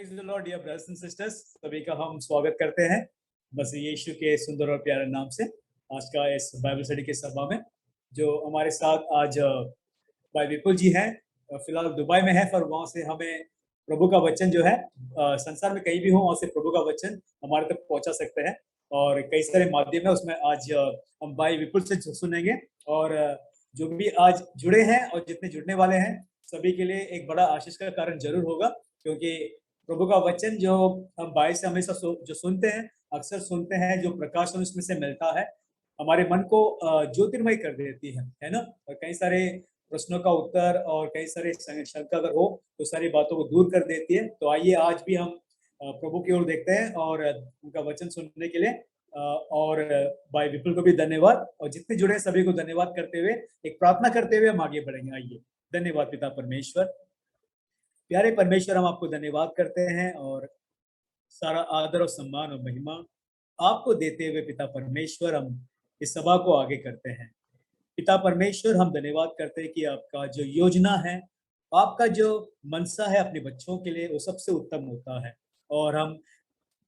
Praise the Lord dear brothers and sisters, सभी का हम स्वागत करते हैं मसीह यीशु के सुंदर और प्यारे नाम से। आज का इस बाइबल स्टडी के सभा में जो हमारे साथ आज भाई विपुल जी हैं, फिलहाल दुबई में है, पर वहाँ से हमें प्रभु का वचन जो है संसार में कहीं भी हो वहाँ से प्रभु का वचन हमारे तक पहुँचा सकते हैं। और कई सारे माध्यम है उसमें आज हम भाई विपुल से सुनेंगे। और जो भी आज जुड़े हैं और जितने जुड़ने वाले हैं सभी के लिए एक बड़ा आशीष का कारण जरूर होगा, क्योंकि प्रभु का वचन जो हम भाई से हमेशा जो सुनते हैं, अक्सर सुनते हैं, जो प्रकाश हमें उसमें से मिलता है हमारे मन को ज्योतिर्मय कर देती है ना। और कई सारे प्रश्नों का उत्तर और कई सारे शंका अगर हो तो सारी बातों को दूर कर देती है। तो आइए आज भी हम प्रभु की ओर देखते हैं और उनका वचन सुनने के लिए और भाई विपुल को भी धन्यवाद और जितने जुड़े सभी को धन्यवाद करते हुए एक प्रार्थना करते हुए हम आगे बढ़ेंगे। आइए। धन्यवाद पिता परमेश्वर, प्यारे परमेश्वर, हम आपको धन्यवाद करते हैं और सारा आदर और सम्मान और महिमा आपको देते हुए पिता परमेश्वर हम इस सभा को आगे करते हैं। पिता परमेश्वर, हम धन्यवाद करते हैं कि आपका जो योजना है, आपका जो मनसा है अपने बच्चों के लिए, वो सबसे उत्तम होता है। और हम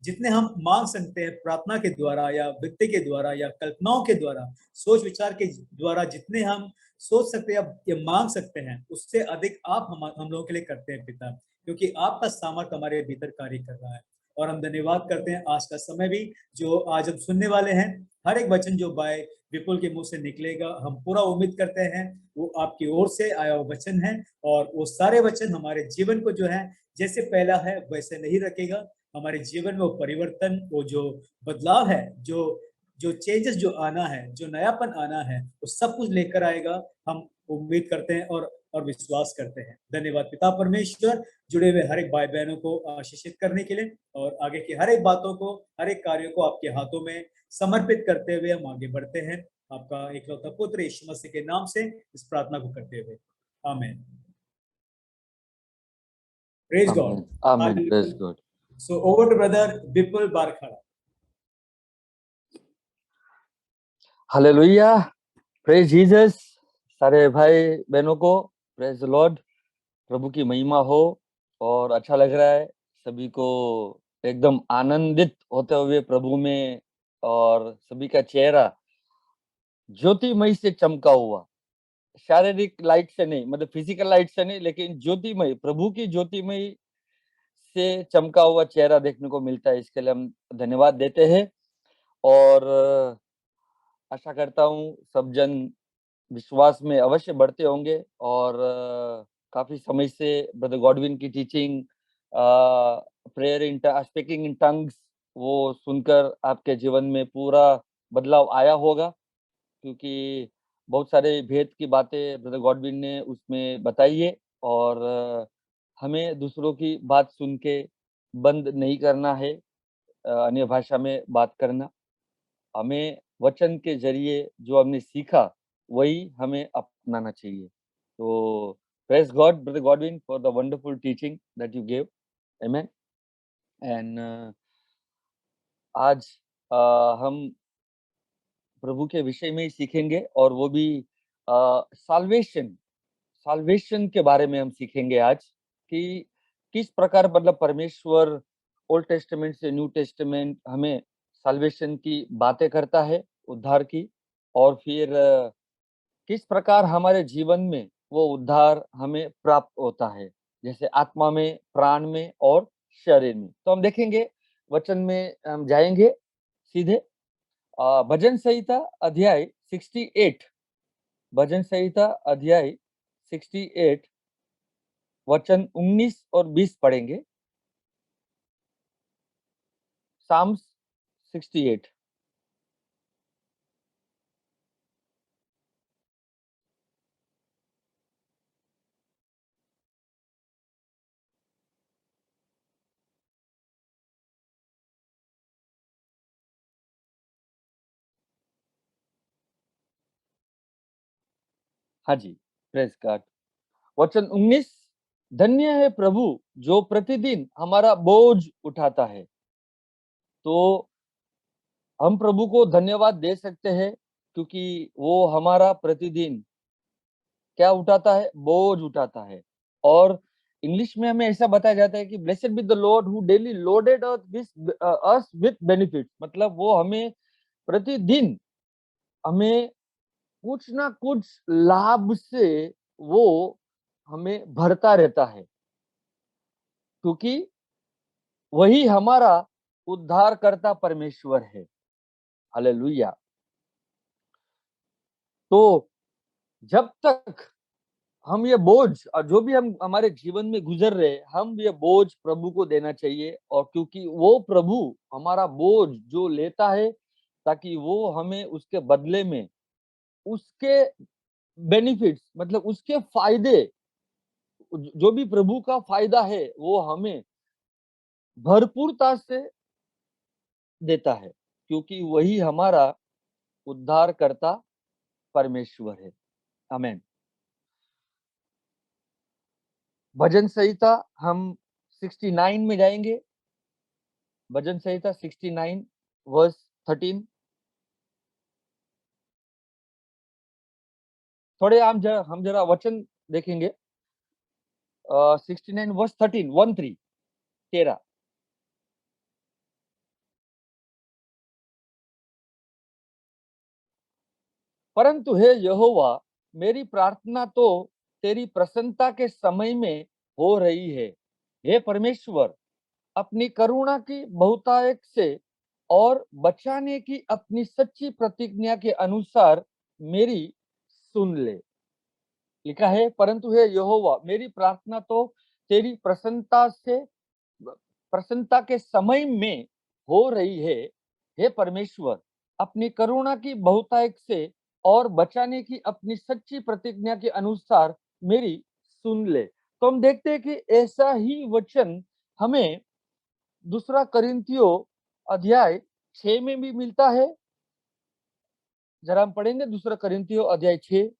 जितने हम मांग सकते हैं प्रार्थना के द्वारा या वित्त के द्वारा या कल्पनाओं के द्वारा, सोच विचार के द्वारा, जितने हम सोच सकते हैं या मांग सकते हैं उससे अधिक आप हम लोगों के लिए करते हैं पिता, क्योंकि आपका सामर्थ्य हमारे भीतर कार्य कर रहा है। और हम धन्यवाद करते हैं आज का समय भी जो आज हम सुनने वाले हैं, हर एक वचन जो भाई विपुल के मुंह से निकलेगा हम पूरा उम्मीद करते हैं वो आपकी ओर से आया हुआ वचन है। और वो सारे वचन हमारे जीवन को जो है जैसे पहला है वैसे नहीं रखेगा, हमारे जीवन में वो परिवर्तन, वो जो बदलाव है, जो जो चेंजेस जो आना है, जो नयापन आना है, वो सब कुछ लेकर आएगा। हम उम्मीद करते हैं और विश्वास करते हैं। धन्यवाद पिता परमेश्वर, जुड़े हुए हर एक भाई बहनों को आशीषित करने के लिए और आगे की हर एक बातों को, हर एक कार्यों को आपके हाथों में समर्पित करते हुए हम आगे बढ़ते हैं। आपका एकलौता पुत्र यीशु मसीह के नाम से इस प्रार्थना को करते हुए, आमीन। प्रेज गॉड, आमीन, praise God. So over to brother Vipul Barkhara. Hallelujah, praise Jesus. सारे भाई बहनों को प्रेज द लॉर्ड, प्रभु की महिमा हो। और अच्छा लग रहा है सभी को, एकदम आनंदित होते हुए प्रभु में, और सभी का चेहरा ज्योतिमय से चमका हुआ, शारीरिक लाइट से नहीं, मतलब फिजिकल लाइट से नहीं, लेकिन ज्योतिमय, प्रभु की ज्योतिमय से चमका हुआ चेहरा देखने को मिलता है। इसके लिए हम धन्यवाद देते हैं और आशा करता हूँ सब जन विश्वास में अवश्य बढ़ते होंगे। और काफी समय से ब्रदर गॉडविन की teaching, prayer in speaking in tongues, वो सुनकर आपके जीवन में पूरा बदलाव आया होगा, क्योंकि बहुत सारे भेद की बातें ब्रदर गॉडविन ने उसमें बताई है। और हमें दूसरों की बात सुन के बंद नहीं करना है अन्य भाषा में बात करना। हमें वचन के जरिए जो हमने सीखा वही हमें अपनाना चाहिए। तो praise God brother Godwin for the wonderful teaching that you gave, amen. And आज हम प्रभु के विषय में ही सीखेंगे, और वो भी साल्वेशन के बारे में हम सीखेंगे आज, कि किस प्रकार मतलब परमेश्वर ओल्ड टेस्टामेंट से न्यू टेस्टामेंट हमें साल्वेशन की बातें करता है, उद्धार की, और फिर किस प्रकार हमारे जीवन में वो उद्धार हमें प्राप्त होता है, जैसे आत्मा में, प्राण में और शरीर में। तो हम देखेंगे, वचन में हम जाएंगे सीधे। भजन संहिता अध्याय 68, भजन संहिता अध्याय 68 वचन 19 और 20 पढ़ेंगे। साम्स 68। हाँ जी, प्रेज गॉड। वचन 19, धन्य है प्रभु जो प्रतिदिन हमारा बोझ उठाता है। तो हम प्रभु को धन्यवाद दे सकते हैं, क्योंकि वो हमारा प्रतिदिन क्या उठाता है? बोझ उठाता है। और इंग्लिश में हमें ऐसा बताया जाता है कि blessed be the Lord who daily loaded us with benefit, मतलब वो हमें प्रतिदिन हमें कुछ ना कुछ लाभ से वो हमें भरता रहता है, क्योंकि वही हमारा उद्धारकर्ता परमेश्वर है। हालेलुया। तो जब तक हम ये बोझ और जो भी हम हमारे जीवन में गुजर रहे हैं, हम ये बोझ प्रभु को देना चाहिए, और क्योंकि वो प्रभु हमारा बोझ जो लेता है, ताकि वो हमें उसके बदले में उसके बेनिफिट्स, मतलब उसके फायदे, जो भी प्रभु का फायदा है वो हमें भरपूरता से देता है, क्योंकि वही हमारा उद्धारकर्ता परमेश्वर है। आमेन। भजन संहिता हम 69 में जाएंगे। भजन संहिता 69 वर्स 13। थोड़े हम जरा वचन देखेंगे। 69 वर्स 13, 13। परंतु हे यहोवा, मेरी प्रार्थना तो तेरी प्रसन्नता के समय में हो रही है। हे परमेश्वर, अपनी करुणा की बहुतायत से और बचाने की अपनी सच्ची प्रतिज्ञा के अनुसार मेरी सुन ले। लिखा है, परंतु हे यहोवा, मेरी प्रार्थना तो तेरी प्रसन्नता के समय में हो रही है। हे परमेश्वर, अपनी करुणा की बहुतायत से और बचाने की अपनी सच्ची प्रतिज्ञा के अनुसार मेरी सुन ले। तो हम देखते हैं कि ऐसा ही वचन हमें दूसरा करिन्थियों अध्याय 6 में भी मिलता है। जरा हम पढ़ेंगे दूसरा करिन्थियों अध्याय 6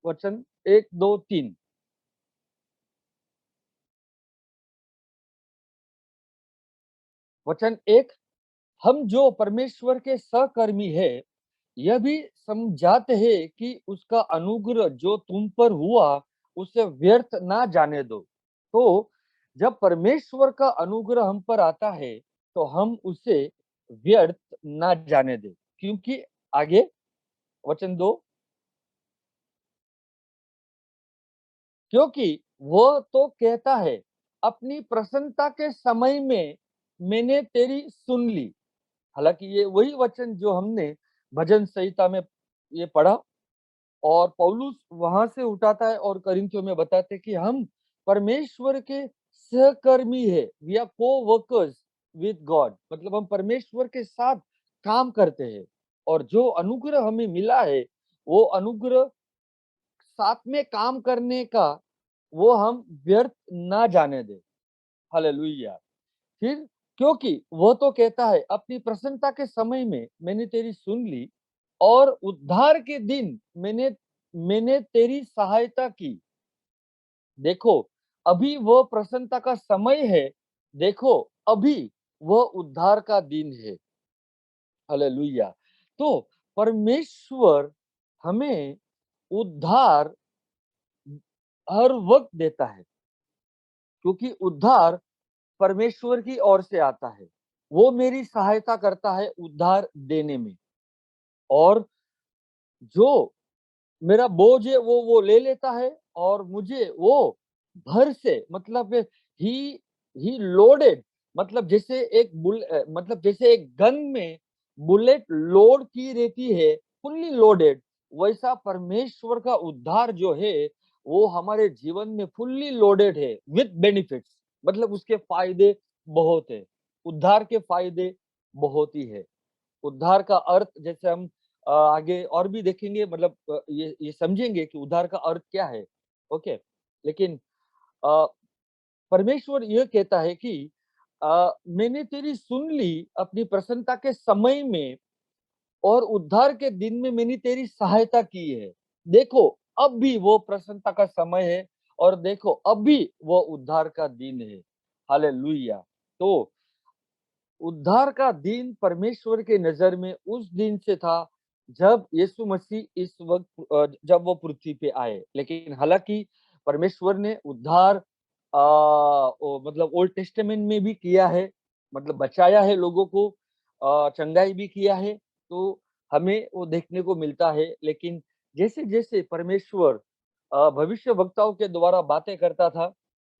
वचन 1, 2, 3। वचन 1, हम जो परमेश्वर के सहकर्मी है, यह भी समझाते हैं कि उसका अनुग्रह जो तुम पर हुआ उसे व्यर्थ ना जाने दो। तो जब परमेश्वर का अनुग्रह हम पर आता है तो हम उसे व्यर्थ ना जाने दे, क्योंकि आगे वचन 2, क्योंकि वो तो कहता है, अपनी प्रसन्नता के समय में मैंने तेरी सुन ली। हालांकि ये वही वचन जो हमने भजन संहिता में ये पढ़ा, और पौलुस वहां से उठाता है और करिन्थियों में बताते कि हम परमेश्वर के सहकर्मी है, वी आर को वर्कर्स विद गॉड, मतलब हम परमेश्वर के साथ काम करते हैं, और जो अनुग्रह हमें मिला है वो अनुग्रह साथ में काम करने का वो हम व्यर्थ ना जाने दे। हालेलुया। फिर, क्योंकि वो तो कहता है, अपनी प्रसन्नता के समय में मैंने तेरी सुन ली, और उद्धार के दिन मैंने मैंने तेरी सहायता की। देखो, अभी वो प्रसन्नता का समय है। देखो, अभी वह उद्धार का दिन है। हालेलुया। तो परमेश्वर हमें उद्धार हर वक्त देता है, क्योंकि उद्धार परमेश्वर की ओर से आता है। वो मेरी सहायता करता है उद्धार देने में, और जो मेरा बोझ है वो ले लेता है, और मुझे वो भर से, मतलब ही ही लोडेड, मतलब जैसे एक गन में बुलेट लोड की रहती है, फुल्ली लोडेड, वैसा परमेश्वर का उद्धार जो है वो हमारे जीवन में फुल्ली लोडेड है विथ बेनिफिट्स, मतलब उसके फायदे बहुत है। उद्धार के फायदे बहुत ही है। उद्धार का अर्थ, जैसे हम आगे और भी देखेंगे, मतलब ये समझेंगे कि उद्धार का अर्थ क्या है। ओके, लेकिन अ, परमेश्वर यह कहता है कि मैंने तेरी सुन ली अपनी प्रसन्नता के समय में, और उद्धार के दिन में मैंने तेरी सहायता की है। देखो, अब भी वो प्रसन्नता का समय है, और देखो अब भी वो उद्धार का दिन है। हालेलुया। तो उद्धार का दिन परमेश्वर के नजर में उस दिन से था जब यीशु मसीह इस वक्त जब वो पृथ्वी पे आए। लेकिन हालांकि परमेश्वर ने उद्धार मतलब ओल्ड टेस्टामेंट में भी किया है, मतलब बचाया है लोगों को, चंगाई भी किया है, तो हमें वो देखने को मिलता है। लेकिन जैसे-जैसे परमेश्वर भविष्यवक्ताओं के द्वारा बातें करता था,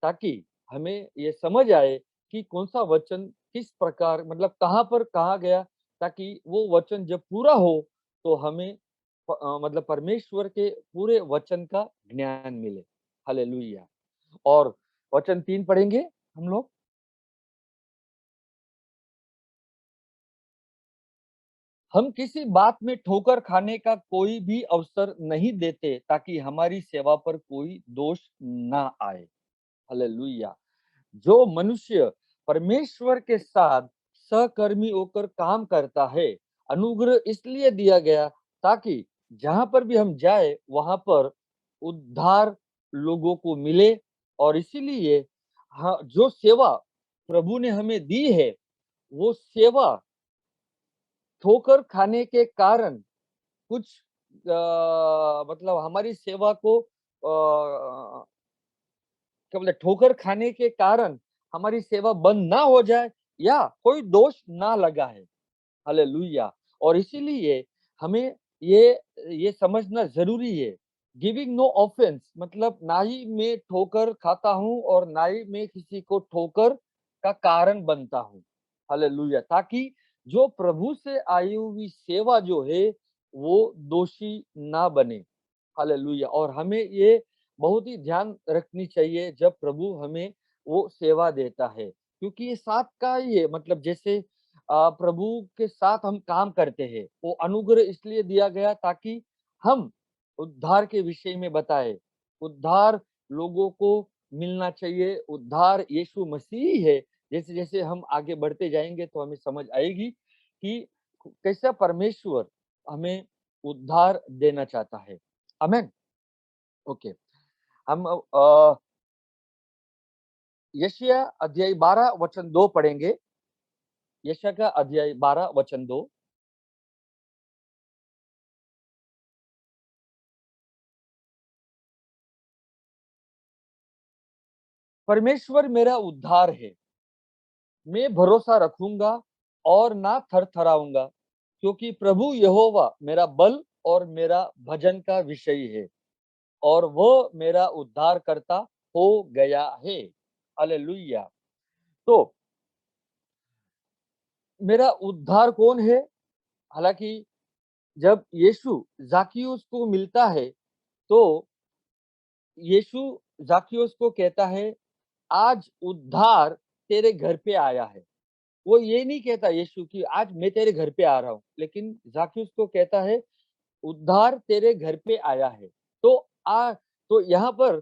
ताकि हमें ये समझ आए कि कौन-सा वचन किस प्रकार मतलब कहाँ पर कहा गया, ताकि वो वचन जब पूरा हो, तो हमें मतलब परमेश्वर के पूरे वचन का ज्ञान मिले। हालेलुया! और वचन 3 पढ़ेंगे हम लोग। हम किसी बात में ठोकर खाने का कोई भी अवसर नहीं देते, ताकि हमारी सेवा पर कोई दोष ना आए। हालेलुया! जो मनुष्य परमेश्वर के साथ सहकर्मी होकर काम करता है, अनुग्रह इसलिए दिया गया ताकि जहाँ पर भी हम जाए वहाँ पर उद्धार लोगों को मिले। और इसीलिए हाँ, जो सेवा प्रभु ने हमें दी है, वो सेवा ठोकर खाने के कारण कुछ मतलब हमारी सेवा को क्या बोलते ठोकर खाने के कारण हमारी सेवा बंद ना हो जाए या कोई दोष ना लगा है। हालेलुया! और इसीलिए हमें ये समझना ज़रूरी है, गिविंग नो ऑफेंस मतलब ना ही मैं ठोकर खाता हूँ और ना ही मैं किसी को ठोकर का कारण बनता हूँ। हालेलुया! ताकि जो प्रभु से आई हुई सेवा जो है, वो दोषी ना बने। हालेलुया! और हमें ये बहुत ही ध्यान रखनी चाहिए जब प्रभु हमें वो सेवा देता है, क्योंकि ये साथ का ही है मतलब जैसे प्रभु के साथ हम काम करते हैं, वो अनुग्रह इसलिए दिया गया ताकि हम उद्धार के विषय में बताएँ। उद्धार लोगों को मिलना चाहिए, उद्धार यीशु मसीह ही है। जैसे-जैसे हम आगे बढ़ते जाएँगे तो हमें समझ आएगी कि कैसा परमेश्वर हमें उद्धार देना चाहता है। आमेन। ओके। हम यशायाह अध्याय 12 वचन 2 पढ़ेंगे। यशायाह का अध्याय 12 वचन 2। परमेश्वर मेरा उद्धार है, मैं भरोसा रखूंगा और ना थरथराऊंगा, क्योंकि प्रभु यहोवा मेरा बल और मेरा भजन का विषय है और वह मेरा उद्धार करता हो गया है। हालेलुया! तो मेरा उद्धार कौन है? हालांकि जब यीशु जाकियुस को मिलता है, तो यीशु जाकियुस को कहता है, आज उद्धार तेरे घर पे आया है। वो ये नहीं कहता यीशु कि आज मैं तेरे घर पे आ रहा हूँ, लेकिन जाकियुस को कहता है उद्धार तेरे घर पे आया है। तो तो यहाँ पर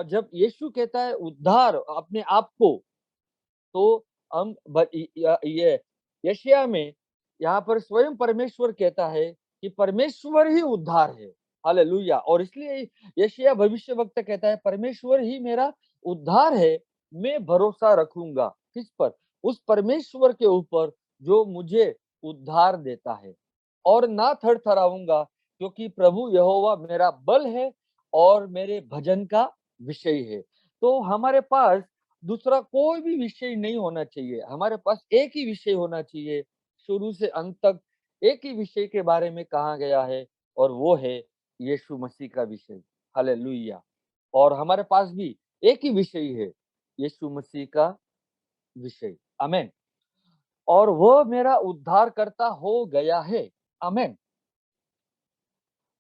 जब यीशु कहता है उद्धार अपने आप को, तो हम ये यशायाह में यहाँ पर स्वयं परमेश्वर कहता है कि परमेश्वर ही उद्धार है। हालेलुया! और इसलिए यशायाह भविष्यवक्ता कहता है परमेश्वर ही मेरा उद्धार है, मैं भरोसा रखूंगा किस पर? उस परमेश्वर के ऊपर जो मुझे उद्धार देता है और ना थरथराऊंगा, क्योंकि प्रभु यहोवा मेरा बल है और मेरे भजन का विषय है। तो हमारे पास दूसरा कोई भी विषय नहीं होना चाहिए, हमारे पास एक ही विषय होना चाहिए, शुरू से अंत तक एक ही विषय के बारे में कहा गया है और वो है यीशु मसीह का विषय। हालेलुया! और हमारे पास भी एक ही विषय है, यीशु मसीह का विषय। आमेन। और वो मेरा उद्धारकर्ता हो गया है। आमेन।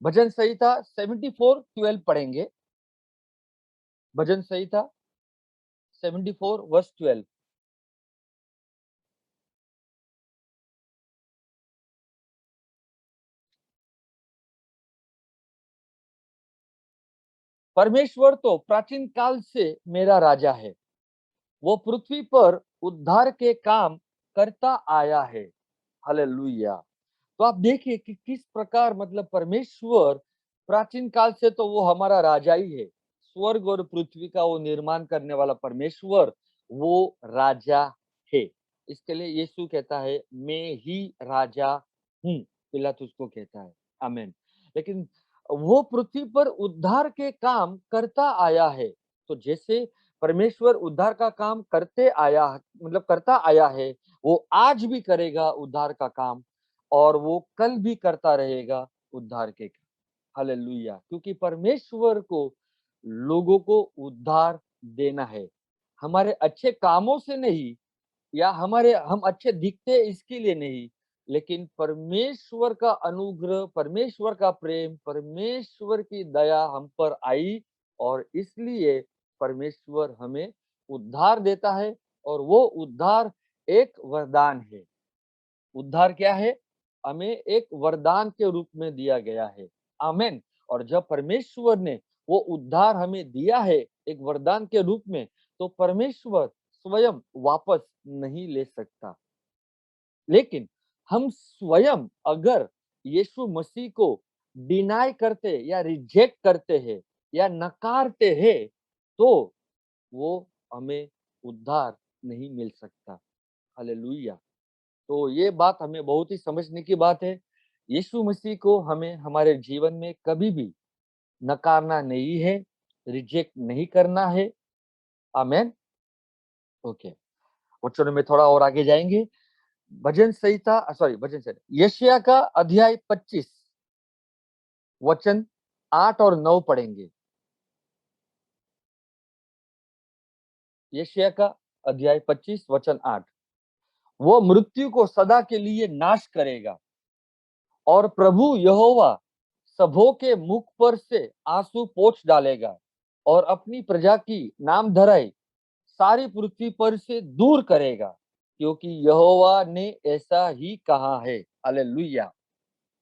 भजन संहिता 74:12 पढ़ेंगे। भजन संहिता 74 वर्स 12। परमेश्वर तो प्राचीन काल से मेरा राजा है, वो पृथ्वी पर उद्धार के काम करता आया है। हालेलुया! तो आप देखिए कि किस प्रकार मतलब परमेश्वर प्राचीन काल से तो वो हमारा राजा ही है। स्वर्ग और पृथ्वी का वो निर्माण करने वाला परमेश्वर वो राजा है। इसके लिए यीशु कहता है मैं ही राजा हूँ, पिलातुस को कहता है। आमीन। लेकिन वो पृथ्वी पर उद्धार के काम करता आया है। तो जैसे परमेश्वर उद्धार का काम करता आया है, वो आज भी करेगा उद्धार का काम, और वो कल भी करता रहेगा उद्धार के काम। हालेलुया! क्योंकि परमेश्वर को लोगों को उद्धार देना है, हमारे अच्छे कामों से नहीं, या हम अच्छे दिखते इसके लिए नहीं, लेकिन परमेश्वर का अनुग्रह, परमेश्वर का प्रेम, परमेश्वर की दया हम पर आई, और इसलिए परमेश्वर हमें उद्धार देता है, और वो उद्धार एक वरदान है। उद्धार क्या है? हमें एक वरदान के रूप में दिया गया है। आमीन। और जब परमेश्वर ने वो उद्धार हमें दिया है एक वरदान के रूप में, तो परमेश्वर स्वयं वापस नहीं ले सकता। लेकिन हम स्वयं अगर यीशु मसीह को डिनाय करते या रिजेक्ट करते हैं या नकारते हैं, तो वो हमें उद्धार नहीं मिल सकता। हालेलुया! तो ये बात हमें बहुत ही समझने की बात है। यीशु मसीह को हमें हमारे जीवन में कभी भी नकारना नहीं है, रिजेक्ट नहीं करना है। आमीन। ओके, वचनों में थोड़ा और आगे जाएंगे। यशायाह का अध्याय 25 वचन 8 और 9 पढ़ेंगे। यशायाह का अध्याय 25 वचन 8। वो मृत्यु को सदा के लिए नाश करेगा, और प्रभु यहोवा सबों के मुख पर से आंसू पोंछ डालेगा, और अपनी प्रजा की नामधराई सारी पृथ्वी पर से दूर करेगा, क्योंकि यहोवा ने ऐसा ही कहा है। हालेलुया!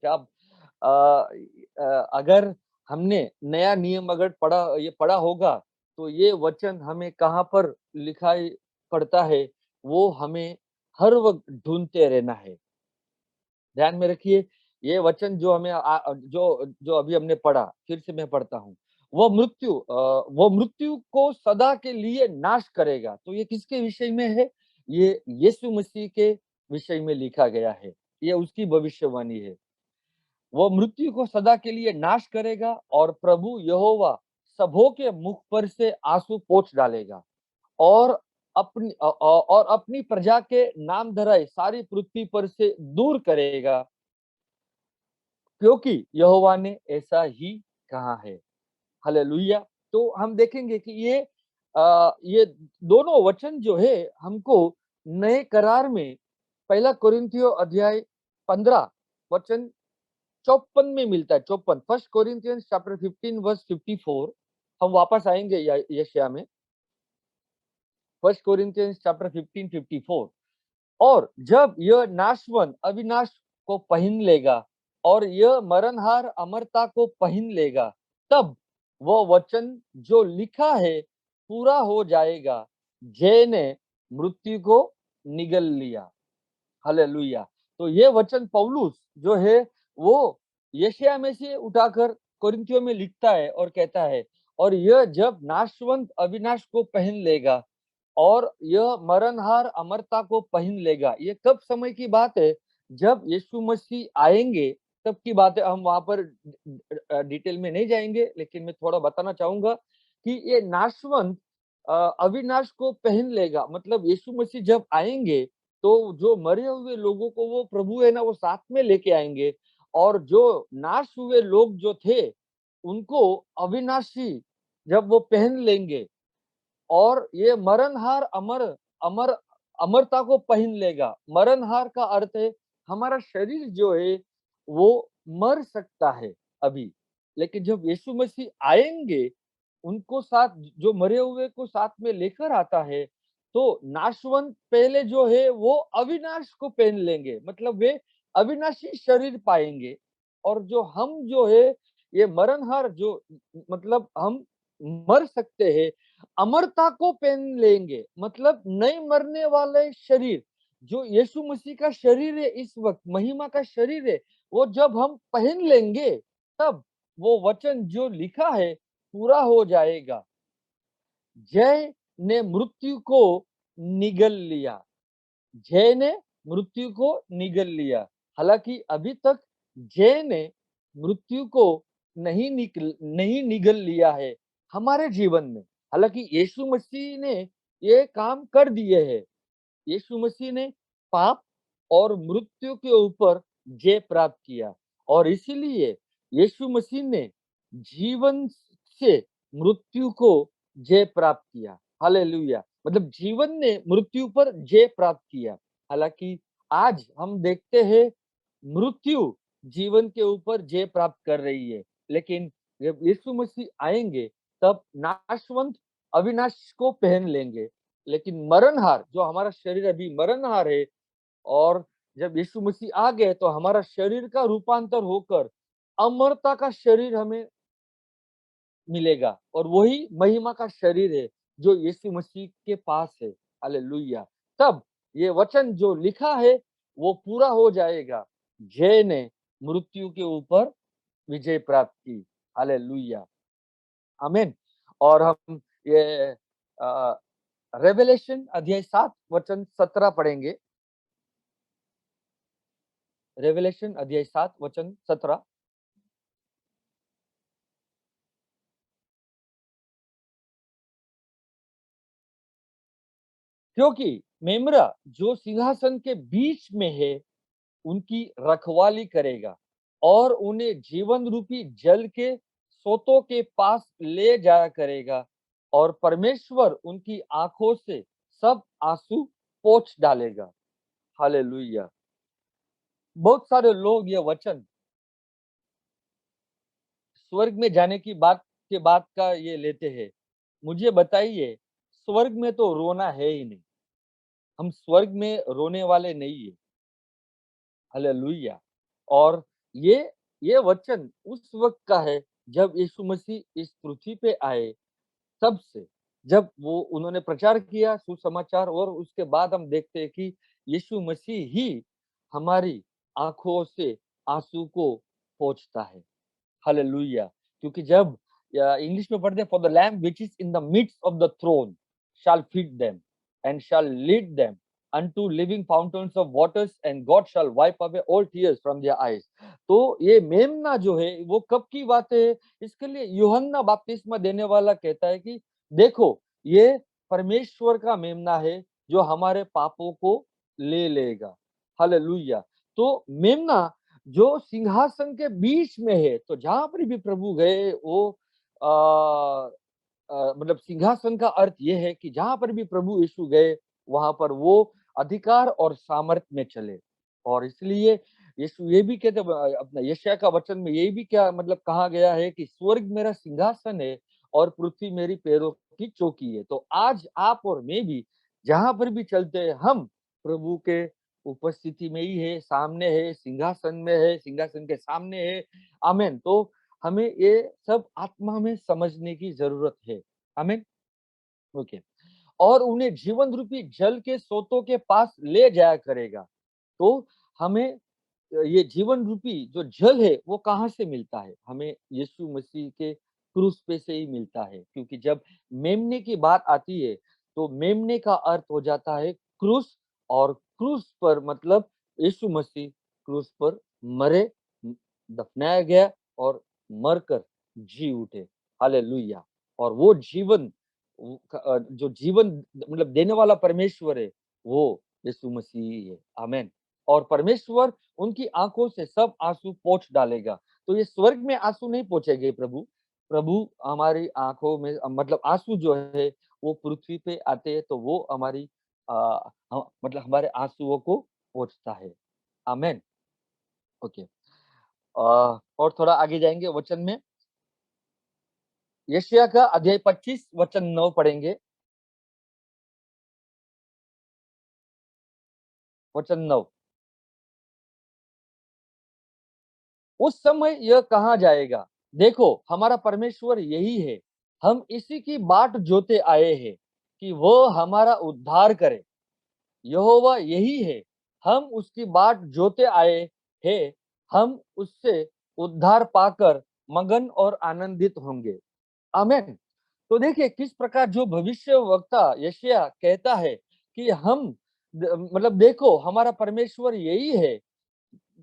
क्या अगर हमने नया नियम अगर पढ़ा होगा, तो ये वचन हमें कहाँ पर लिखाई पड़ता है, वो हमें हर वक्त ढूंढते रहना है। ध्यान में रखिए, ये वचन जो हमें जो अभी हमने पढ़ा, फिर से मैं पढ़ता हूँ। वो मृत्यु को सदा के लिए नाश करेगा। तो ये किसके विषय में है? ये यीशु मसीह के विषय में लिखा गया है। ये उसकी भविष्यवाणी है। वो मृत्यु को सदा के लिए नाश करेगा, और प्रभु यहोवा सबों के मुख पर से आंसू पोंछ डालेगा, और अपनी प्रजा के नाम धराई सारी पृथ्वी पर से दूर करेगा, क्योंकि यहोवा ने ऐसा ही कहा है। हालेलुया! तो हम देखेंगे कि ये दोनों वचन जो है हमको नए करार में पहला कोरिन्थियों अध्याय 15 वचन 54 में मिलता है। 54 फर्स्ट कोरिन्थियंस चैप्टर 15 वर्स 54। हम वापस आएंगे यशायाह में। First Corinthians chapter 15 54। और जब यह नाशवन अविनाश को पहन लेगा, और यह मरणहार अमरता को पहन लेगा, तब वह वचन जो लिखा है पूरा हो जाएगा, जय ने मृत्यु को निगल लिया। हालेलुया! तो ये वचन पौलुस जो है वो यशायाह में से उठाकर कोरिन्थियों में लिखता है और कहता है, और यह जब नाशवंत अविनाश को पहन लेगा, और यह मरणहार अमरता को पहन लेगा। ये कब समय की बात है? जब यीशु मसीह आएंगे, तब की बात है। हम वहां पर डिटेल में नहीं जाएंगे, लेकिन मैं थोड़ा बताना चाहूंगा कि ये नाशवंत अविनाश को पहन लेगा। मतलब यीशु मसीह जब आएंगे, तो जो मरे हुए लोगों को वो प्रभु है ना, वो साथ में लेके आएंगे, और जो नाश हुए लोग जो थे, उनको अविनाशी जब वो पहन लेंगे, और ये मरणहार अमर अमरता को पहन लेगा। मरणहार का अर्थ है हमारा शरीर जो है वो मर सकता है अभी, लेकिन जब यीशु मसीह आएंगे, उनको साथ, जो मरे हुए को साथ में लेकर आता है, तो नाशवंत पहले जो है वो अविनाश को पहन लेंगे। मतलब वे अविनाशी शरीर पाएंगे, और जो है ये मरणहार, जो मतलब हम मर सकते हैं, अमरता को पहन लेंगे। मतलब नहीं मरने वाले शरीर, जो यीशु मसीह का शरीर है, इस वक्त महिमा का शरीर है, वो जब हम पहन लेंगे, तब वो वचन जो लिखा है पूरा हो जाएगा, जय ने मृत्यु को निगल लिया। जय ने मृत्यु को निगल लिया। हालांकि अभी तक जय ने मृत्यु को नहीं निगल लिया है हमारे जीवन में। हालांकि यीशु मसीह ने ये काम कर दिए हैं। यीशु मसीह ने पाप और मृत्यु के ऊपर जय प्राप्त किया और इसीलिए यीशु मसीह ने जीवन से मृत्यु को जय प्राप्त किया। हालेलुया! मतलब जीवन ने मृत्यु पर जय प्राप्त किया। हालांकि आज हम देखते हैं मृत्यु जीवन के ऊपर जय प्राप्त कर रही है, लेकिन जब यीशु मसीह आएंगे तब नाशवंत अविनाश को पहन लेंगे, लेकिन मरणहार जो हमारा शरीर अभी मरणहार है, और जब यीशु मसीह आ गए तो हमारा शरीर का रूपांतर होकर अमरता का शरीर हमें मिलेगा और वही महिमा का शरीर है जो यीशु मसीह के पास है। हालेलुया! तब ये वचन जो लिखा है वो पूरा हो जाएगा। जय ने मृत्यु के ऊपर विजय प्राप्त की। हालेलुया! आमीन। और हम ये रेवलेशन अध्याय 7 वचन 17 पढ़ेंगे। रेवलेशन अध्याय 7 वचन 17। क्योंकि मेमरा जो सिंहासन के बीच में है उनकी रखवाली करेगा और उन्हें जीवन रूपी जल के सोतों के पास ले जाया करेगा और परमेश्वर उनकी आंखों से सब आंसू पोंछ डालेगा। हालेलुया! बहुत सारे लोग ये वचन स्वर्ग में जाने की बात के बाद का ये लेते हैं। मुझे बताइए, स्वर्ग में तो रोना है ही नहीं। हम स्वर्ग में रोने वाले नहीं है। हालेलुया! और ये ये वचन उस वक्त का है जब यीशु मसीह इस पृथ्वी पे आए, तब से जब वो उन्होंने प्रचार किया सुसमाचार, और उसके बाद हम देखते हैं कि यीशु मसीह ही हमारी आंखों से आंसू को पोंछता है। हालेलुया! क्योंकि जब इंग्लिश में पढ़ते हैं, for the lamb which is in the midst of the throne shall feed them and shall lead them unto living fountains of waters and God shall wipe away all tears from their eyes। तो ये मेमना जो है वो कब की बात है? इसके लिए यूहन्ना बपतिस्मा देने वाला कहता है कि देखो, ये परमेश्वर का मेमना है जो हमारे पापों को ले लेगा। हालेलुया! तो मेमना जो सिंहासन के बीच में है, तो जहां पर भी प्रभु गए वो मतलब सिंहासन का अर्थ ये है कि जहां पर भी प्रभु यीशु गए वहां पर वो अधिकार और सामर्थ्य में चले। और इसलिए यीशु ये भी कहते अपना यशायाह का वचन में ये भी क्या मतलब कहा गया है कि स्वर्ग मेरा सिंहासन है और पृथ्वी मेरी पैरों की चौकी है। तो आज आप और मैं भी जहां पर भी चलते हैं, हम प्रभु के उपस्थिति में ही है, सामने है, सिंहासन में है, सिंहासन के सामने है। आमीन। तो हमें ये सब आत्मा में समझने की जरूरत है। आमीन। ओके। और उन्हें जीवन रूपी जल के सोतों के पास ले जाया करेगा। तो हमें ये जीवन रूपी जो जल है वो कहाँ से मिलता है? हमें यीशु मसीह के क्रूस पे से ही मिलता है। क्योंकि जब मेमने की बात आती है तो मेमने का अर्थ हो जाता है क्रूस, और क्रूस पर मतलब यीशु मसीह क्रूस पर मरे, दफनाया गया और मरकर जी उठे। हालेलुया! और वो जीवन जो जीवन मतलब देने वाला परमेश्वर है वो यीशु मसीह है। आमीन। और परमेश्वर उनकी आंखों से सब आंसू पोंछ डालेगा। तो ये स्वर्ग में आंसू नहीं पोंछेंगे प्रभु। प्रभु हमारी आंखों में मतलब आंसू जो है वो पृथ्वी पे आते हैं तो वो हमारी मतलब हमारे आंसुओं को पोंछता है। आमीन। ओके। और थोड़ा आगे जाएंगे वचन में। यशायाह का अध्याय 25 वचन 9 पढ़ेंगे। वचन 9। उस समय यह कहा जाएगा, देखो हमारा परमेश्वर यही है, हम इसी की बाट जोते आए हैं कि वह हमारा उद्धार करे। यहोवा यही है, हम उसकी बाट जोते आए हैं, हम उससे उद्धार पाकर मगन और आनंदित होंगे। आमीन। तो देखिए किस प्रकार जो भविष्य वक्ता यशायाह कहता है कि हम मतलब देखो हमारा परमेश्वर यही है,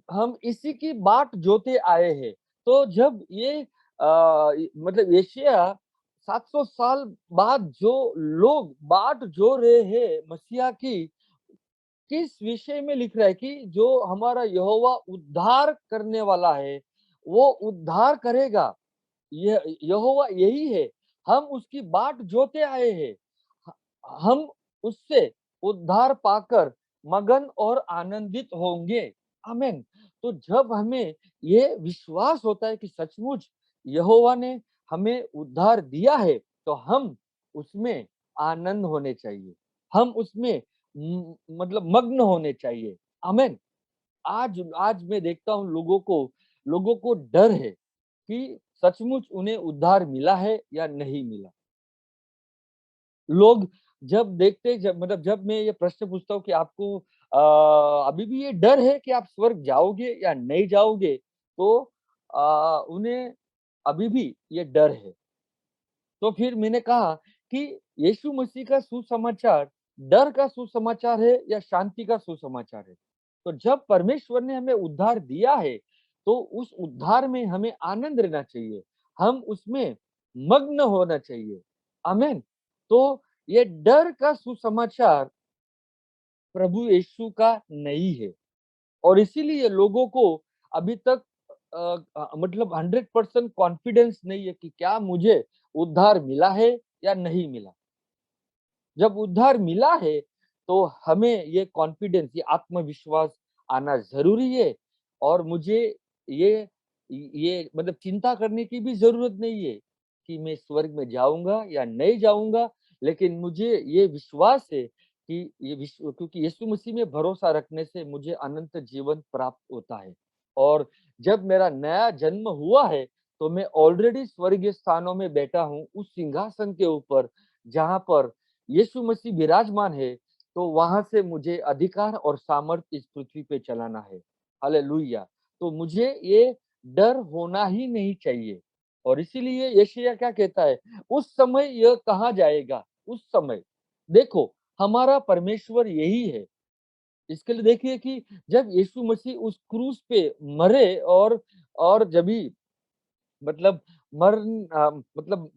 हम इसी की बाट जोते आए हैं। तो जब ये मतलब यशायाह 700 साल बाद जो लोग बाट जो रहे हैं मसीहा की, किस विषय में लिख रहा है कि जो हमारा यहोवा उद्धार करने वाला है, वो उद्धार करेगा। यहोवा यही है, हम उसकी बाट जोते आए हैं। हम उससे उद्धार पाकर मगन और आनंदित होंगे। आमीन। तो जब हमें ये विश्वास होता है कि सचमुच यहोवा ने हमें उद्धार दिया है, तो हम उसमें आनंद होने चाहिए। हम उसमें मतलब मग्न होने चाहिए। आमीन। आज आज मैं देखता हूँ लोगों को डर है कि सचमुच उन्हें उद्धार मिला है या नहीं मिला। लोग जब देखते जब मैं ये प्रश्न पूछता हूँ कि आपको अभी भी ये डर है कि आप स्वर्ग जाओगे या नहीं जाओगे, तो उन्हें अभी भी ये डर है। तो फिर मैंने कहा कि यीशु मसीह का सुसमाचार डर का सुसमाचार है या शांति का सुसमाचार है? तो जब परमेश्वर ने हमें उद्धार दिया है, तो उस उद्धार में हमें आनंद रहना चाहिए। हम उसमें मग्न होना चाहिए। आमीन। तो ये डर का सुसमाचार प्रभु यीशु का नहीं है और इसीलिए लोगों को अभी तक मतलब 100% कॉन्फिडेंस नहीं है कि क्या मुझे उद्धार मिला है या नहीं मिला। जब उद्धार मिला है, तो हमें ये कॉन्फिडेंस, ये आत्मविश्वास आना ज़रूरी है और मुझे ये ये मतलब चिंता करने की भी ज़रूरत नहीं है कि मैं स्वर्ग में जाऊँगा या नहीं जाऊँगा, लेकिन मुझे ये विश्वास है कि ये विश्व क्योंकि यीशु मसीह में भरोसा रखने से मुझे अनंत जीवन प्राप्त होता है और जब मेरा नया जन्म हुआ है, तो मैं ऑलरेडी स्वर्गीय स्थानों में बैठा हूँ, उस सिंहासन के ऊपर, जहाँ पर यीशु मसीह विराजमान है, तो वहाँ से मुझे अधिकार और सामर्थ्य इस पृथ्वी पे चलाना है। हालेलुया! तो मुझे ये डर होना ही नहीं चाहिए और इसीलिए यशायाह क्या कहता है, उस समय यह कहा जाएगा, उस समय। देखो, हमारा परमेश्वर यही है। इसके लिए देखिए कि जब यीशु मसीह उस क्रूस पे मरे और जभी मतलब मर मतलब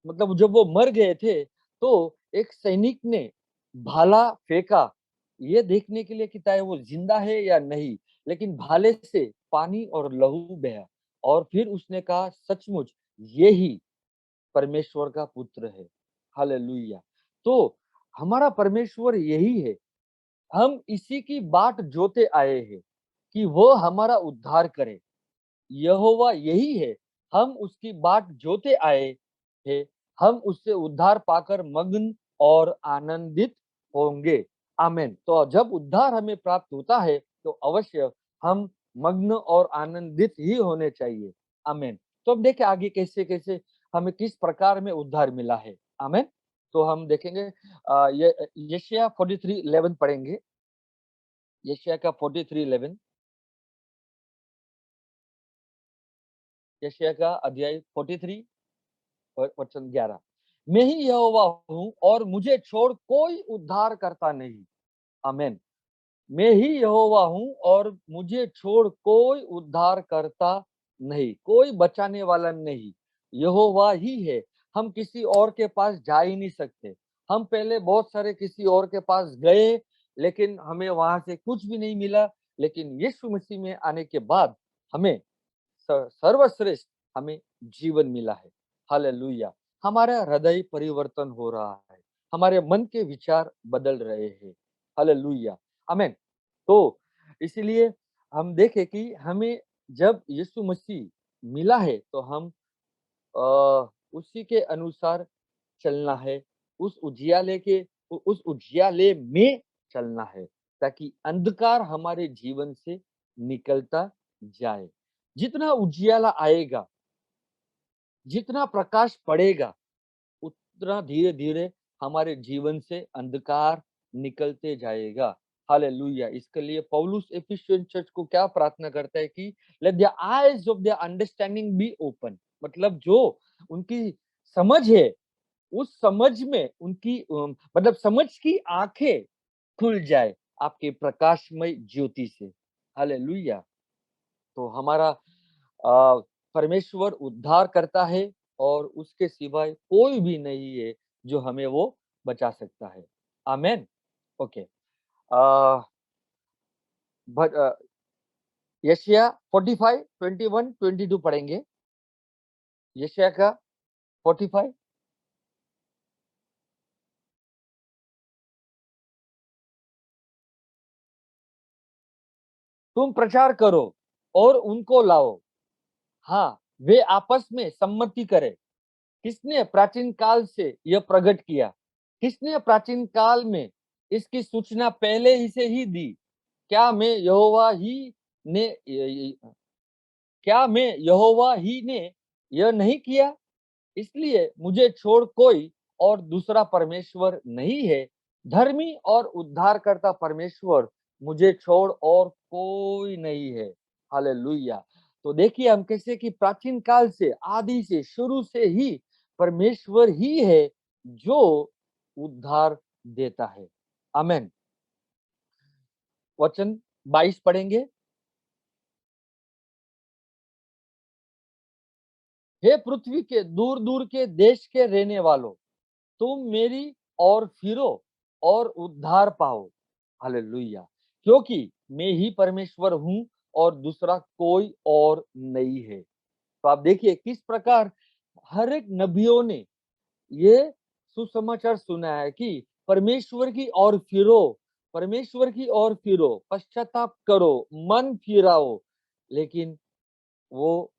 मतलब जब वो मर गए थे, तो एक सैनिक ने भाला फेंका, ये देखने के लिए कि चाहे वो जिंदा है या नहीं, लेकिन भाले से पानी और लहू बहा और फिर उसने कहा सचमुच ये ही परमेश्वर का पुत्र है। हालेलुया! तो हमारा परमेश्वर यही है। हम इसी की बाट जोते आए हैं कि वो हमारा उद्धार करे। यहोवा यही है, हम उसकी बाट जोते आए हैं, हम उससे उद्धार पाकर मग्न और आनंदित होंगे। आमीन। तो जब उद्धार हमें प्राप्त होता है, तो अवश्य हम मग्न और आनंदित ही होने चाहिए। आमीन। तो अब देखें आगे कैसे-कैसे हमें किस प्रकार में उद्धार मिला है। आमीन। तो हम देखेंगे ये यशायाह 43:11 पढ़ेंगे। यशायाह का 43:11 यशायाह का अध्याय 43 और वचन 11 मैं ही यहोवा हूँ और मुझे छोड़ कोई उद्धार करता नहीं। आमीन। मैं ही यहोवा हूँ और मुझे छोड़ कोई उद्धार करता नहीं, कोई बचाने वाला नहीं। यहोवा ही है। हम किसी और के पास जा ही नहीं सकते। हम पहले बहुत सारे किसी और के पास गए, लेकिन हमें वहां से कुछ भी नहीं मिला। लेकिन यीशु मसीह में आने के बाद हमें सर्वश्रेष्ठ हमें जीवन मिला है। हालेलुया! हमारा हृदय परिवर्तन हो रहा है। हमारे मन के विचार बदल रहे हैं। हालेलुया! आमीन। तो इसीलिए हम देखें कि हमें जब यीशु मसीह मिला है, तो हम उसी के अनुसार चलना है। उस उजियाले में चलना है, ताकि अंधकार हमारे जीवन से निकलता जाए। जितना उजियाला आएगा, जितना प्रकाश पड़ेगा, उतना धीरे-धीरे हमारे जीवन से अंधकार निकलते जाएगा। हालेलुया! इसके लिए पौलुस एफिशिएंट चर्च को क्या प्रार्थना करता है कि let the eyes of their understanding be open. मतलब जो उनकी समझ है, उस समझ में उनकी मतलब समझ की आँखें खुल जाए आपके प्रकाशमय ज्योति से। हालेलुया! तो हमारा परमेश्वर उद्धार करता है और उसके सिवाय कोई भी नहीं है जो हमें वो बचा सकता है। आमेन। ओके। बट यशायाह 45, 21, 22 पढ़ेंगे। यशायाह का 45। तुम प्रचार करो और उनको लाओ। हाँ, वे आपस में सम्मति करें। किसने प्राचीन काल से यह प्रकट किया? किसने प्राचीन काल में इसकी सूचना पहले ही से ही दी? क्या मैं यहोवा ही ने क्या मैं यहोवा ही ने यह नहीं किया? इसलिए मुझे छोड़ कोई और दूसरा परमेश्वर नहीं है। धर्मी और उद्धारकर्ता परमेश्वर मुझे छोड़ और कोई नहीं है। हालेलुया। तो देखिए हम कैसे कि प्राचीन काल से, आदि से, शुरू से ही परमेश्वर ही है जो उद्धार देता है। आमेन। वचन 22 पढ़ेंगे। हे पृथ्वी के दूर दूर के देश के रहने वालों, तुम मेरी ओर फिरो और उद्धार पाओ। हालेलुया। क्योंकि मैं ही परमेश्वर हूं और दूसरा कोई और नहीं है। तो आप देखिए किस प्रकार हर एक नबियों ने ये सुसमाचार सुना है कि परमेश्वर की ओर फिरो, परमेश्वर की ओर फिरो, पश्चाताप करो, मन फिराओ। लेकिन वो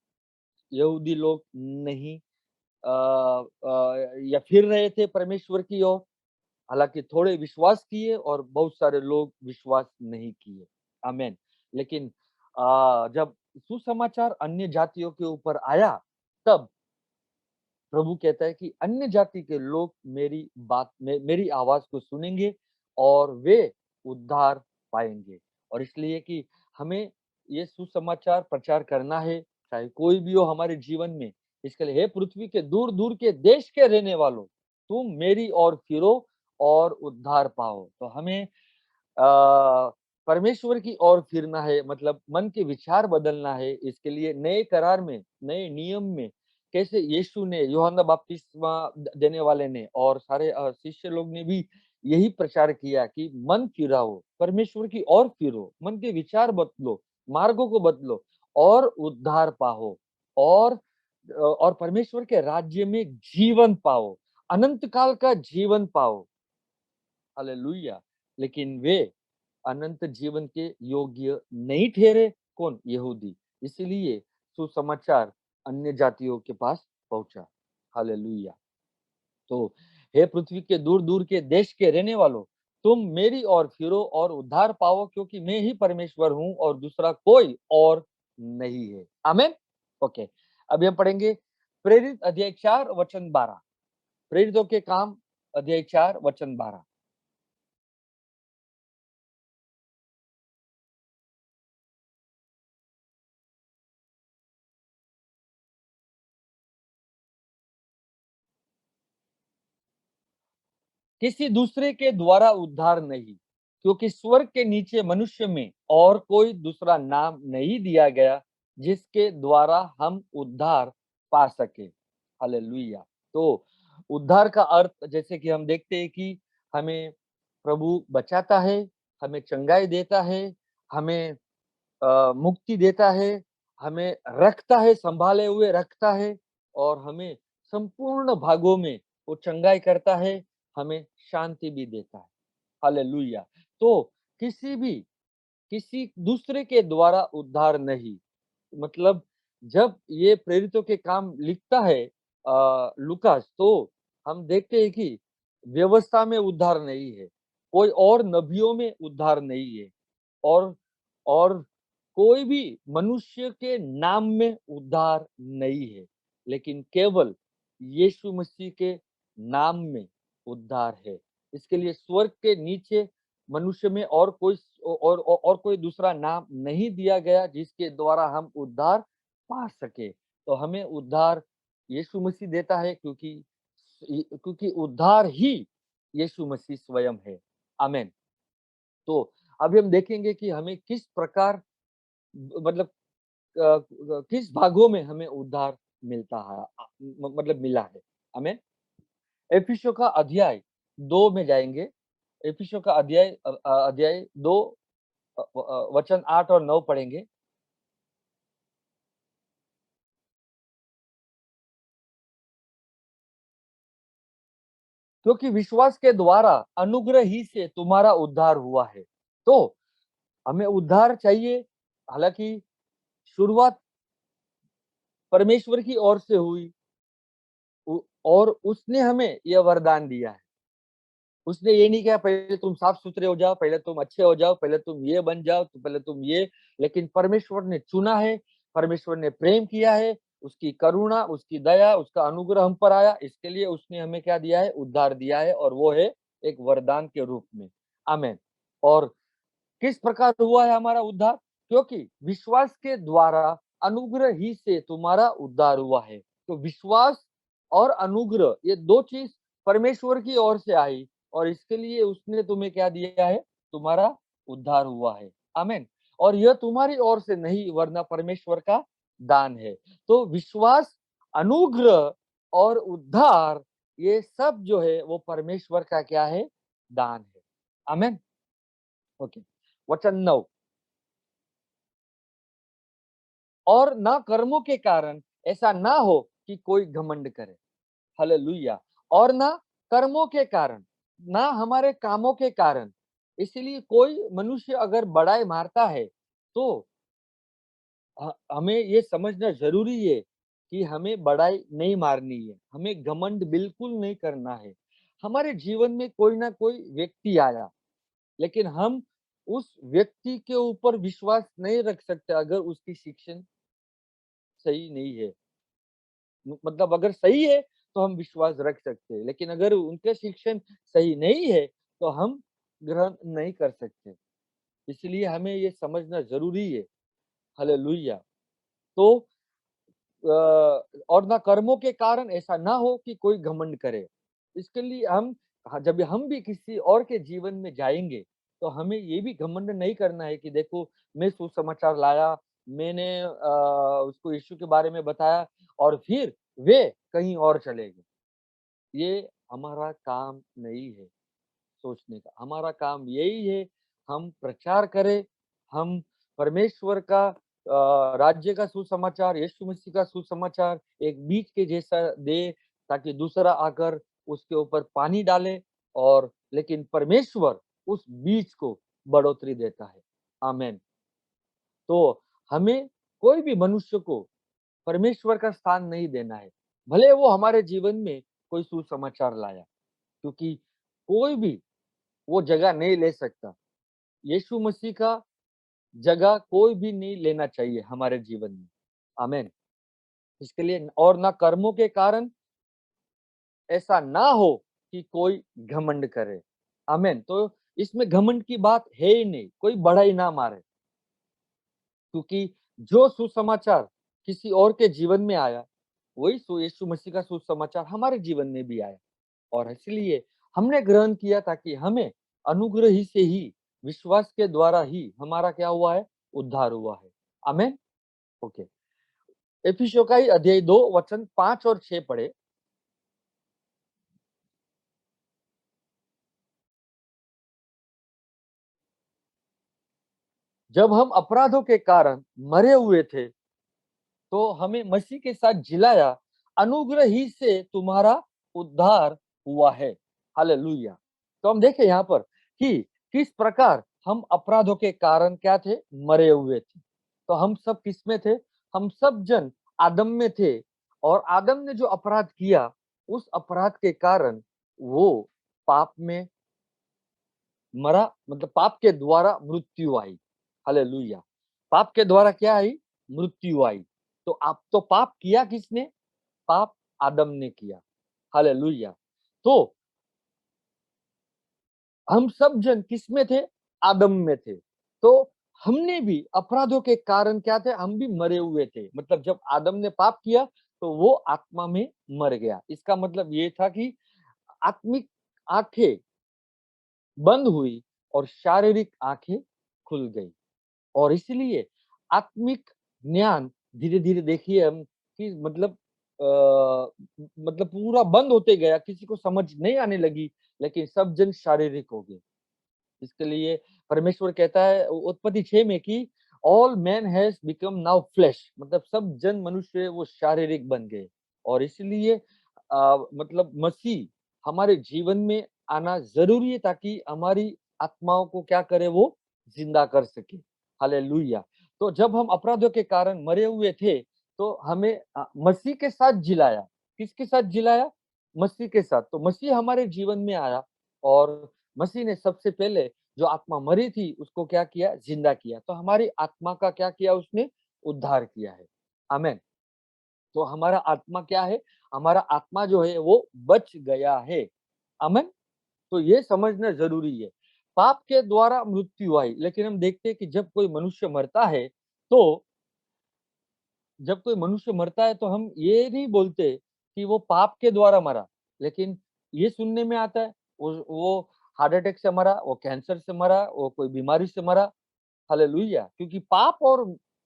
यहूदी लोग नहीं या फिर रहे थे परमेश्वर की ओर। हालांकि थोड़े विश्वास किए और बहुत सारे लोग विश्वास नहीं किए। आमेन। लेकिन जब सुसमाचार अन्य जातियों के ऊपर आया, तब प्रभु कहता है कि अन्य जाति के लोग मेरी आवाज को सुनेंगे और वे उद्धार पाएंगे। और इसलिए कि हमें ये सुसमाचार प्रचार करना है, चाहे कोई भी हो हमारे जीवन में। इसके लिए हे पृथ्वी के दूर दूर के देश के रहने वालों, तुम मेरी ओर फिरो और उद्धार पाओ। तो हमें परमेश्वर की ओर फिरना है, मतलब मन के विचार बदलना है। इसके लिए नए करार में, नए नियम में, कैसे यीशु ने, यूहन्ना बपतिस्मा देने वाले ने और सारे शिष्य लोग ने भी यही प्रचार किया कि मन फिराओ, परमेश्वर की ओर फिरो, मन के विचार बदलो, मार्गों को बदलो और उद्धार पाओ और परमेश्वर के राज्य में जीवन पाओ, अनंत काल का जीवन पाओ। हालेलुया। लेकिन वे अनंत जीवन के योग्य नहीं ठहरे। कौन? यहूदी। इसीलिए सुसमाचार अन्य जातियों के पास पहुंचा। हालेलुया। तो हे पृथ्वी के दूर दूर के देश के रहने वालों, तुम मेरी ओर फिरो और उद्धार पाओ, क्योंकि मैं ही परमेश्वर हूं और दूसरा कोई और नहीं है। आमेन। ओके। अभी हम पढ़ेंगे प्रेरित अध्याय 4 वचन 12। प्रेरितों के काम अध्याय 4 वचन 12। किसी दूसरे के द्वारा उद्धार नहीं, क्योंकि स्वर्ग के नीचे मनुष्य में और कोई दूसरा नाम नहीं दिया गया जिसके द्वारा हम उद्धार पा सके। हालेलुया। तो उद्धार का अर्थ, जैसे कि हम देखते हैं कि हमें प्रभु बचाता है, हमें चंगाई देता है, हमें मुक्ति देता है, हमें रखता है, संभाले हुए रखता है और हमें संपूर्ण भागों में वो चंगाई करता है, हमें शांति भी देता है। हालेलुया। तो किसी भी किसी दूसरे के द्वारा उद्धार नहीं। मतलब जब ये प्रेरितों के काम लिखता है लूकास, तो हम देखते हैं कि व्यवस्था में उद्धार नहीं है, कोई और नबियों में उद्धार नहीं है और और कोई भी मनुष्य के नाम में उद्धार नहीं है, लेकिन केवल यीशु मसीह के नाम में उद्धार है। इसके लिए स्वर्ग के नीचे मनुष्य में और कोई दूसरा नाम नहीं दिया गया जिसके द्वारा हम उद्धार पा सके। तो हमें उद्धार यीशु मसीह देता है, क्योंकि उद्धार ही यीशु मसीह स्वयं है। आमेन। तो अभी हम देखेंगे कि हमें किस प्रकार, मतलब किस भागों में हमें उद्धार मिलता है, मतलब मिला है। हमें एफिसियों का अध्याय 2 में जाएंगे। एफिसियों का अध्याय 2 वचन 8 और 9 पढ़ेंगे। क्योंकि विश्वास के द्वारा अनुग्रह ही से तुम्हारा उद्धार हुआ है। तो हमें उद्धार चाहिए, हालांकि शुरुआत परमेश्वर की ओर से हुई और उसने हमें यह वरदान दिया है। उसने ये नहीं कहा पहले तुम साफ सुथरे हो जाओ, पहले तुम अच्छे हो जाओ, पहले तुम ये बन जाओ, तो पहले तुम ये, लेकिन परमेश्वर ने चुना है, परमेश्वर ने प्रेम किया है, उसकी करुणा, उसकी दया, उसका अनुग्रह हम पर आया, इसके लिए उसने हमें क्या दिया है? उद्धार दिया है, और वो है एक वरदान के रूप में। आमेन। और किस प्रकार हुआ है हमारा उद्धार? क्योंकि विश्वास के द्वारा अनुग्रह ही से तुम्हारा उद्धार हुआ है। तो विश्वास और अनुग्रह, ये दो चीज परमेश्वर की ओर से आई, और इसके लिए उसने तुम्हें क्या दिया है? तुम्हारा उद्धार हुआ है। आमेन। और यह तुम्हारी ओर से नहीं, वरना परमेश्वर का दान है। तो विश्वास, अनुग्रह और उद्धार, ये सब जो है वो परमेश्वर का क्या है? दान है। आमेन। ओके। वचन 9, और ना कर्मों के कारण ऐसा ना हो कि कोई घमंड करे। हालेलुया। और ना कर्मों के कारण, ना हमारे कामों के कारण। इसलिए कोई मनुष्य अगर बड़ाई मारता है, तो हमें ये समझना जरूरी है कि हमें बड़ाई नहीं मारनी है, हमें घमंड बिल्कुल नहीं करना है। हमारे जीवन में कोई ना कोई व्यक्ति आया, लेकिन हम उस व्यक्ति के ऊपर विश्वास नहीं रख सकते अगर उसकी शिक्षण सही नहीं है। मतलब अगर सही है तो हम विश्वास रख सकते हैं, लेकिन अगर उनके शिक्षण सही नहीं है तो हम ग्रहण नहीं कर सकते। इसलिए हमें ये समझना जरूरी है। हालेलुया। तो और ना कर्मों के कारण ऐसा ना हो कि कोई घमंड करे। इसके लिए हम, जब हम भी किसी और के जीवन में जाएंगे, तो हमें ये भी घमंड नहीं करना है कि देखो मैं सुसमाचार लाया, मैंने उसको यीशु के बारे में बताया, और फिर वे कहीं और चले गए। ये हमारा काम नहीं है सोचने का। हमारा काम यही है, हम प्रचार करें, हम परमेश्वर का राज्य का सुसमाचार, यीशु मसीह का सुसमाचार एक बीज के जैसा दे, ताकि दूसरा आकर उसके ऊपर पानी डाले, और लेकिन परमेश्वर उस बीज को बढ़ोतरी देता है। आमेन। तो हमें कोई भी मनुष्य को परमेश्वर का स्थान नहीं देना है, भले वो हमारे जीवन में कोई सुसमाचार लाया, क्योंकि कोई भी वो जगह नहीं ले सकता। यीशु मसीह का जगह कोई भी नहीं लेना चाहिए हमारे जीवन में। आमेन। इसके लिए, और ना कर्मों के कारण ऐसा ना हो कि कोई घमंड करे। आमेन। तो इसमें घमंड की बात है ही नहीं, कोई बढ़ाई ना मारे, क्योंकि जो सुसमाचार किसी और के जीवन में आया, वही यीशु मसीह का सुसमाचार हमारे जीवन में भी आया, और इसलिए हमने ग्रहण किया, ताकि हमें अनुग्रह ही से ही, विश्वास के द्वारा ही हमारा क्या हुआ है? उद्धार हुआ है। आमेन। ओके। एफिसियों का ही अध्याय 2 वचन 5 और 6 पढ़े। जब हम अपराधों के कारण मरे हुए थे, तो हमें मसीह के साथ जिलाया, अनुग्रह ही से तुम्हारा उद्धार हुआ है। हालेलुया। तो हम देखें यहाँ पर कि किस प्रकार हम अपराधों के कारण क्या थे? मरे हुए थे। तो हम सब किस में थे? हम सब जन आदम में थे, और आदम ने जो अपराध किया, उस अपराध के कारण वो पाप में मरा, मतलब पाप के द्वारा मृत्यु आई। हालेलुया। पाप के द्वारा क्या आई? मृत्यु आई। तो आप, तो पाप किया किसने? पाप आदम ने किया। हालेलुया। तो हम सब जन किसमें थे? आदम में थे। तो हमने भी अपराधों के कारण क्या थे? हम भी मरे हुए थे। मतलब जब आदम ने पाप किया, तो वो आत्मा में मर गया। इसका मतलब ये था कि आत्मिक आंखें बंद हुई और शारीरिक आंखें खुल गई। और इसलिए आत्मिक ज्ञान धीरे धीरे, देखिए हम कि मतलब मतलब पूरा बंद होते गया, किसी को समझ नहीं आने लगी, लेकिन सब जन शारीरिक हो गए। इसके लिए परमेश्वर कहता है उत्पत्ति 6 में कि all man has become now flesh, मतलब सब जन मनुष्य वो शारीरिक बन गए। और इसलिए मतलब मसीह हमारे जीवन में आना जरूरी है ताकि हमारी आत्माओं को क्या करे, वो जिंदा कर सके। हालेलुया। तो जब हम अपराधों के कारण मरे हुए थे तो हमें मसीह के साथ जिलाया। किसके साथ जिलाया? मसीह के साथ। तो मसीह हमारे जीवन में आया और मसीह ने सबसे पहले जो आत्मा मरी थी उसको क्या किया? जिंदा किया। तो हमारी आत्मा का क्या किया? उसने उद्धार किया है। आमेन। तो हमारा आत्मा क्या है? हमारा आत्मा जो है वो बच गया है। आमेन। तो ये समझना जरूरी है। पाप के द्वारा मृत्यु आई, लेकिन हम देखते हैं कि जब कोई मनुष्य मरता है तो जब कोई मनुष्य मरता है तो हम ये नहीं बोलते कि वो पाप के द्वारा मरा, लेकिन ये सुनने में आता है वो हार्ट अटैक से मरा, वो कैंसर से मरा, वो कोई बीमारी से मरा। हालेलुया। क्योंकि पाप और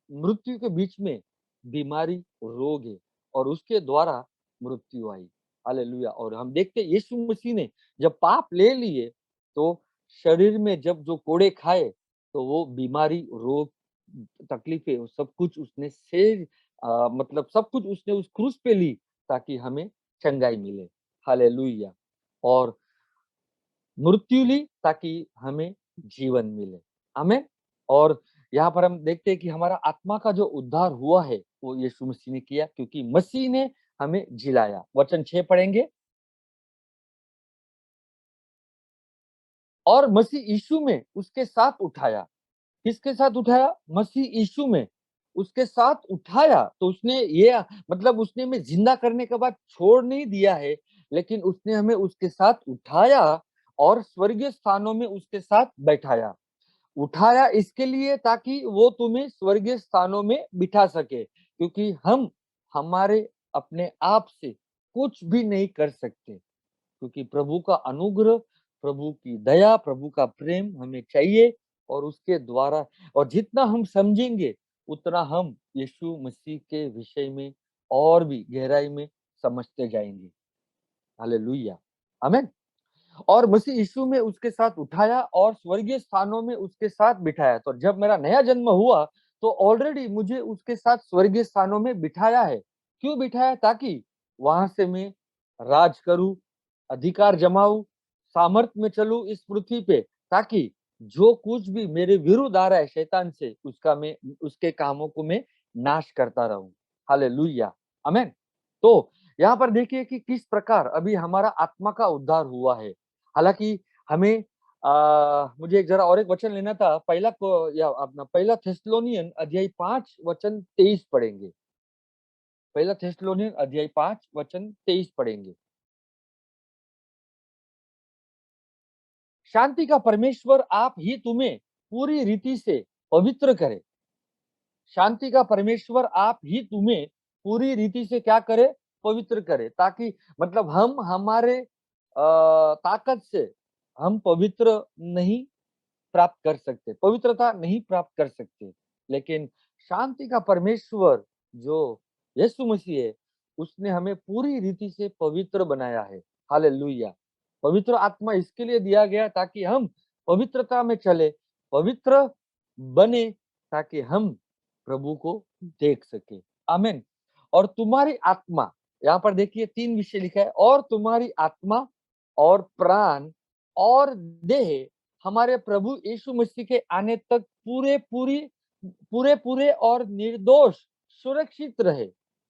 मृत्यु के बीच में बीमारी, रोग है और उसके द्वारा मृत्यु आई। हालेलुया। और हम देखते हैं यीशु मसीह ने जब पाप ले लिए तो शरीर में जब जो कोड़े खाए तो वो बीमारी, रोग, तकलीफें, वो सब कुछ उसने से मतलब सब कुछ उसने उस क्रूस पे ली ताकि हमें चंगाई मिले। हालेलुया। और मृत्यु ली ताकि हमें जीवन मिले। आमीन। और यहाँ पर हम देखते हैं कि हमारा आत्मा का जो उद्धार हुआ है वो यीशु मसीह ने किया, क्योंकि मसीह ने हमें जिलाया। वचन 6 पढ़ेंगे। और मसीह यीशु में उसके साथ उठाया। किसके साथ उठाया? मसीह यीशु में उसके साथ उठाया। तो उसने ये मतलब उसने हमें जिंदा करने के बाद छोड़ नहीं दिया है, लेकिन उसने हमें उसके साथ उठाया और स्वर्गीय स्थानों में उसके साथ बैठाया। उठाया इसके लिए ताकि वो तुम्हें स्वर्गीय स्थानों में बिठा सके, क्योंकि हम हमारे अपने आप से कुछ भी नहीं कर सकते, क्योंकि प्रभु का अनुग्रह, प्रभु की दया, प्रभु का प्रेम हमें चाहिए। और उसके द्वारा और जितना हम समझेंगे उतना हम यीशु मसीह के विषय में और भी गहराई में समझते जाएंगे। हालेलुया। आमीन। और मसीह यीशु में उसके साथ उठाया और स्वर्गीय स्थानों में उसके साथ बिठाया। तो जब मेरा नया जन्म हुआ तो ऑलरेडी मुझे उसके साथ स्वर्गीय स्थानों में बिठाया है। क्यों बिठाया? ताकि वहां से मैं राज करूं, अधिकार जमाऊं, सामर्थ्य में चलूं इस पृथ्वी पे, ताकि जो कुछ भी मेरे विरुद्ध आ रहा है शैतान से, उसका मैं उसके कामों को मैं नाश करता रहूं। हालेलुया। आमीन। तो यहाँ पर देखिए कि किस प्रकार अभी हमारा आत्मा का उद्धार हुआ है। हालांकि हमें मुझे एक जरा और एक वचन लेना था। पहला को या अपना पहला थेस्सलोनियन अध्याय 5 वचन 23 पढ़ेंगे। पहला थेस्सलोनियन अध्याय 5 वचन 23 पढ़ेंगे। शांति का परमेश्वर आप ही तुम्हें पूरी रीति से पवित्र करे। शांति का परमेश्वर आप ही तुम्हें पूरी रीति से क्या करे? पवित्र करे। ताकि मतलब हम हमारे ताकत से हम पवित्र नहीं प्राप्त कर सकते, पवित्रता नहीं प्राप्त कर सकते, लेकिन शांति का परमेश्वर जो यीशु मसीह है उसने हमें पूरी रीति से पवित्र बनाया है। हालेलुया। पवित्र आत्मा इसके लिए दिया गया ताकि हम पवित्रता में चले, पवित्र बने, ताकि हम प्रभु को देख सके। आमीन। और तुम्हारी आत्मा, यहाँ पर देखिए 3 विषय लिखा है। और तुम्हारी आत्मा और प्राण और देह हमारे प्रभु यीशु मसीह के आने तक पूरे पूरे और निर्दोष सुरक्षित रहे।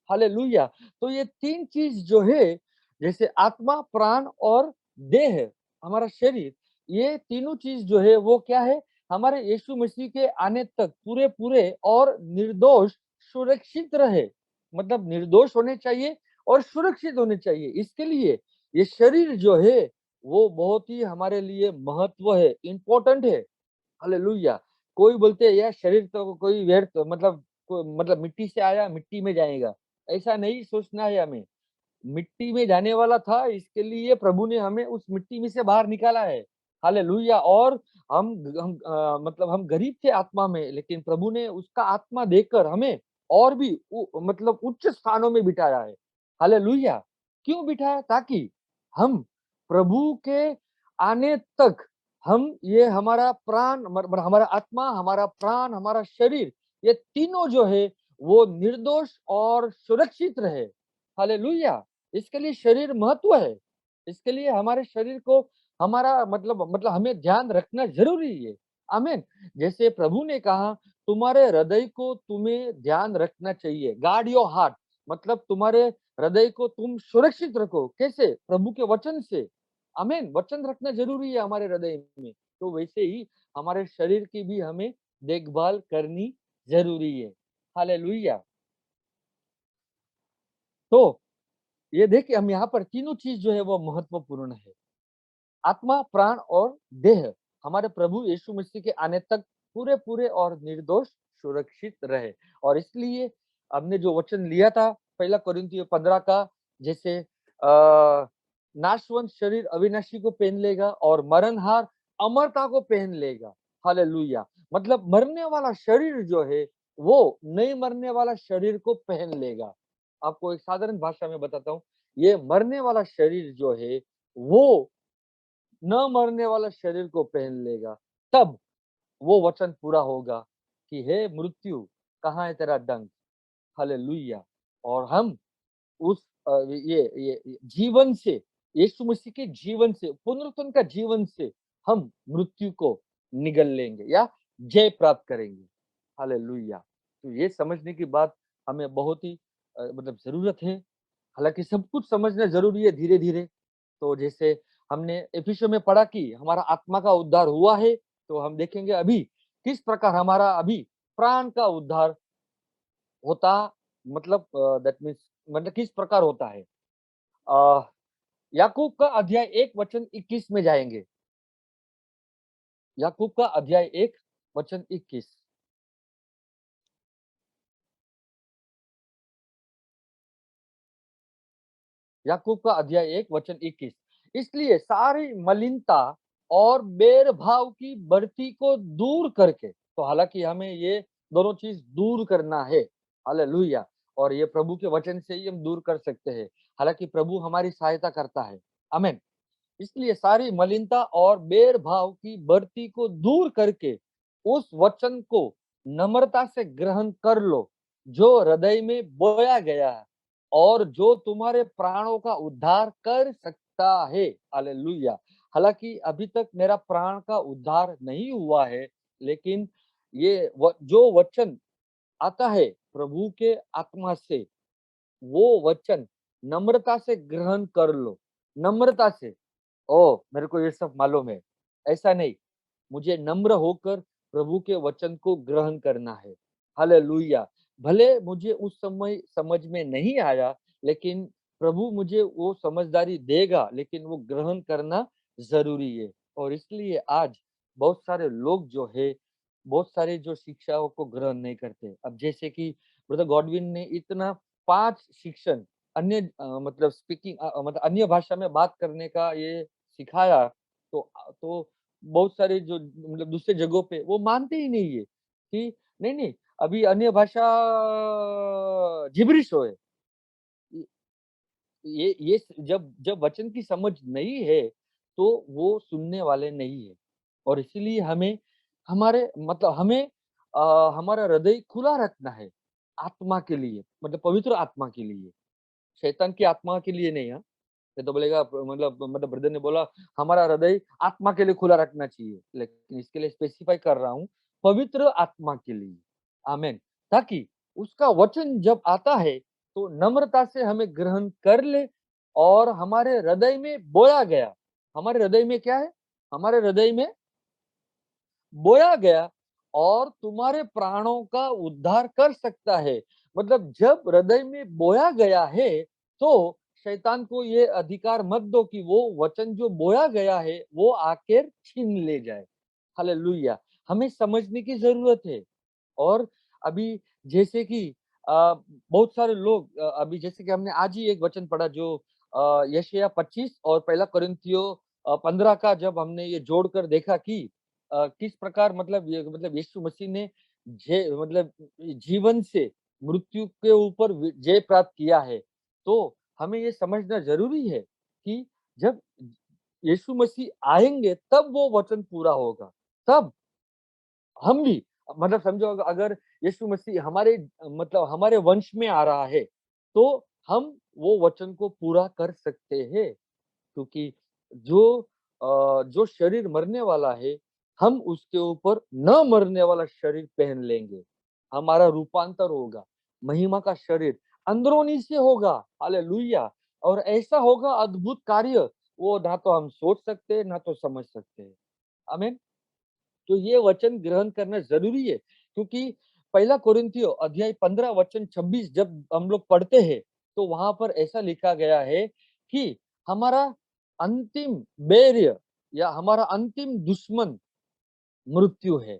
हालेलुया। तो ये 3 चीज जो है, जैसे आत्मा, प्राण और देह, हमारा शरीर, ये तीनों चीज जो है वो क्या है? हमारे यीशु मसीह के आने तक पूरे पूरे और निर्दोष सुरक्षित रहे। मतलब निर्दोष होने चाहिए और सुरक्षित होने चाहिए। इसके लिए ये शरीर जो है वो बहुत ही हमारे लिए महत्व है, इम्पोर्टेंट है। हालेलुया। कोई बोलते हैं यार शरीर तो कोई व्यर्थ, मतलब मिट्टी से आया मिट्टी में जाएगा। ऐसा नहीं सोचना है हमें। मिट्टी में जाने वाला था, इसके लिए प्रभु ने हमें उस मिट्टी में से बाहर निकाला है। हालेलुया। और मतलब हम गरीब थे आत्मा में, लेकिन प्रभु ने उसका आत्मा देकर हमें और भी मतलब उच्च स्थानों में बिठाया है। हालेलुया। क्यों बिठाया? ताकि हम प्रभु के आने तक हम ये हमारा प्राण हमारा आत्मा, हमारा प्राण, हमारा शरीर, ये तीनों जो है वो निर्दोष और सुरक्षित रहे। हालेलुया। इसके लिए शरीर महत्व है। इसके लिए हमारे शरीर को हमारा मतलब हमें ध्यान रखना जरूरी है। आमीन। जैसे प्रभु ने कहा, तुम्हारे हृदय को तुम्हें ध्यान रखना चाहिए। गार्ड योर हार्ट, मतलब तुम्हारे हृदय को तुम सुरक्षित रखो। कैसे? प्रभु के वचन से। आमीन। वचन रखना जरूरी है हमारे हृदय में। तो वैसे ही हमारे शरीर की भी हमें देखभाल करनी जरूरी है। हालेलुया। तो ये देखिए, हम यहाँ पर तीनों चीज जो है वो महत्वपूर्ण है। आत्मा, प्राण और देह हमारे प्रभु यीशु मसीह के आने तक पूरे पूरे और निर्दोष सुरक्षित रहे। और इसलिए हमने जो वचन लिया था पहला कोरिन्थियों 15 का, जैसे नाशवंत शरीर अविनाशी को पहन लेगा और मरणहार अमरता को पहन लेगा। हालेलुया। मतलब मरने वाला शरीर जो है वो नहीं मरने वाला शरीर को पहन लेगा। आपको एक साधारण भाषा में बताता हूँ, ये मरने वाला शरीर जो है वो न मरने वाला शरीर को पहन लेगा। तब वो वचन पूरा होगा कि हे मृत्यु, कहाँ है तेरा डंक? हालेलुया। और हम उस ये जीवन से, यीशु मसीह के जीवन से, पुनरुत्थान का जीवन से हम मृत्यु को निगल लेंगे या जय प्राप्त करेंगे। हालेलुया। तो ये समझने की बात हमें बहुत ही मतलब ज़रूरत है। हालाँकि सब कुछ समझना ज़रूरी है धीरे-धीरे। तो जैसे हमने एफिसियों में पढ़ा कि हमारा आत्मा का उद्धार हुआ है, तो हम देखेंगे अभी किस प्रकार हमारा अभी प्राण का उद्धार होता, मतलब दैट मीन्स मतलब किस प्रकार होता है। अ, याकूब का अध्याय 1 वचन 21 में जाएँगे। याकूब का अध्याय 1 वचन 21। याकूब का अध्याय 1 वचन 21। इसलिए सारी मलिनता और बैरभाव की बढ़ती को दूर करके, तो हालांकि हमें ये दोनों चीज दूर करना है। हालेलुया। और ये प्रभु के वचन से ही हम दूर कर सकते हैं। हालांकि प्रभु हमारी सहायता करता है। आमीन। इसलिए सारी मलिनता और बैरभाव की बढ़ती को दूर करके उस वचन को नम्रता से ग्रहण कर लो, जो हृदय में बोया गया है और जो तुम्हारे प्राणों का उद्धार कर सकता है। हालेलुया। हालांकि अभी तक मेरा प्राण का उद्धार नहीं हुआ है, लेकिन जो वचन आता है प्रभु के आत्मा से, वो वचन नम्रता से ग्रहण कर लो। नम्रता से। ओह! मेरे को ये सब मालूम है। ऐसा नहीं, मुझे नम्र होकर प्रभु के वचन को ग्रहण करना है। हालेलुया। भले मुझे उस समय समझ में नहीं आया, लेकिन प्रभु मुझे वो समझदारी देगा, लेकिन वो ग्रहण करना ज़रूरी है। और इसलिए आज बहुत सारे लोग जो है, बहुत सारे जो शिक्षाओं को ग्रहण नहीं करते। अब जैसे कि ब्रदर गॉडविन ने इतना 5 शिक्षण अन्य मतलब स्पीकिंग मतलब अन्य भाषा में बात करने का ये सिखाया, तो बहुत सारे जो मतलब दूसरे जगहों पे वो मानते ही नहीं है कि नहीं, अभी अन्य भाषा जिब्रिश है। ये जब जब वचन की समझ नहीं है, तो वो सुनने वाले नहीं है। और इसीलिए हमें हमारे मतलब हमें हमारा हृदय खुला रखना है आत्मा के लिए, मतलब पवित्र आत्मा के लिए, शैतान की आत्मा के लिए नहीं। हाँ, ये तो बोलेगा मतलब ब्रदर ने बोला हमारा हृदय आत्मा के लिए खुला रखना चाहिए, लेकिन इसके लिए स्पेसिफाई कर रहा हूँ, पवित्र आत्मा के लिए। आमीन। ताकि उसका वचन जब आता है तो नम्रता से हमें ग्रहण कर ले और हमारे हृदय में बोया गया। हमारे हृदय में क्या है? हमारे हृदय में बोया गया और तुम्हारे प्राणों का उद्धार कर सकता है। मतलब जब हृदय में बोया गया है, तो शैतान को ये अधिकार मत दो कि वो वचन जो बोया गया है वो आकर छीन ले जाए। हालेलुया। हमें समझने की जरूरत है। और अभी जैसे कि बहुत सारे लोग अभी जैसे कि हमने आज ही एक वचन पढ़ा जो यशायाह 25 और पहला कोरिन्थियों 15 का, जब हमने ये जोड़कर देखा कि किस प्रकार मतलब यीशु मसीह ने मतलब जीवन से मृत्यु के ऊपर जय प्राप्त किया है। तो हमें ये समझना ज़रूरी है कि जब यीशु मसीह आएँगे तब वो वचन पूरा होगा। तब हम भी मतलब समझो अगर यीशु मसीह हमारे मतलब हमारे वंश में आ रहा है, तो हम वो वचन को पूरा कर सकते हैं। क्योंकि जो जो शरीर मरने वाला है, हम उसके ऊपर न मरने वाला शरीर पहन लेंगे। हमारा रूपांतर होगा, महिमा का शरीर अंदरूनी से होगा, हालेलुया! और ऐसा होगा अद्भुत कार्य, वो ना तो हम सोच सकते हैं, ना तो समझ सकते हैं। आमीन। तो ये वचन ग्रहण करना ज़रूरी है, क्योंकि पहला कोरिन्थियों अध्याय 15 वचन 26 जब हम लोग पढ़ते हैं, तो वहाँ पर ऐसा लिखा गया है कि हमारा अंतिम बैर्य या हमारा अंतिम दुश्मन मृत्यु है।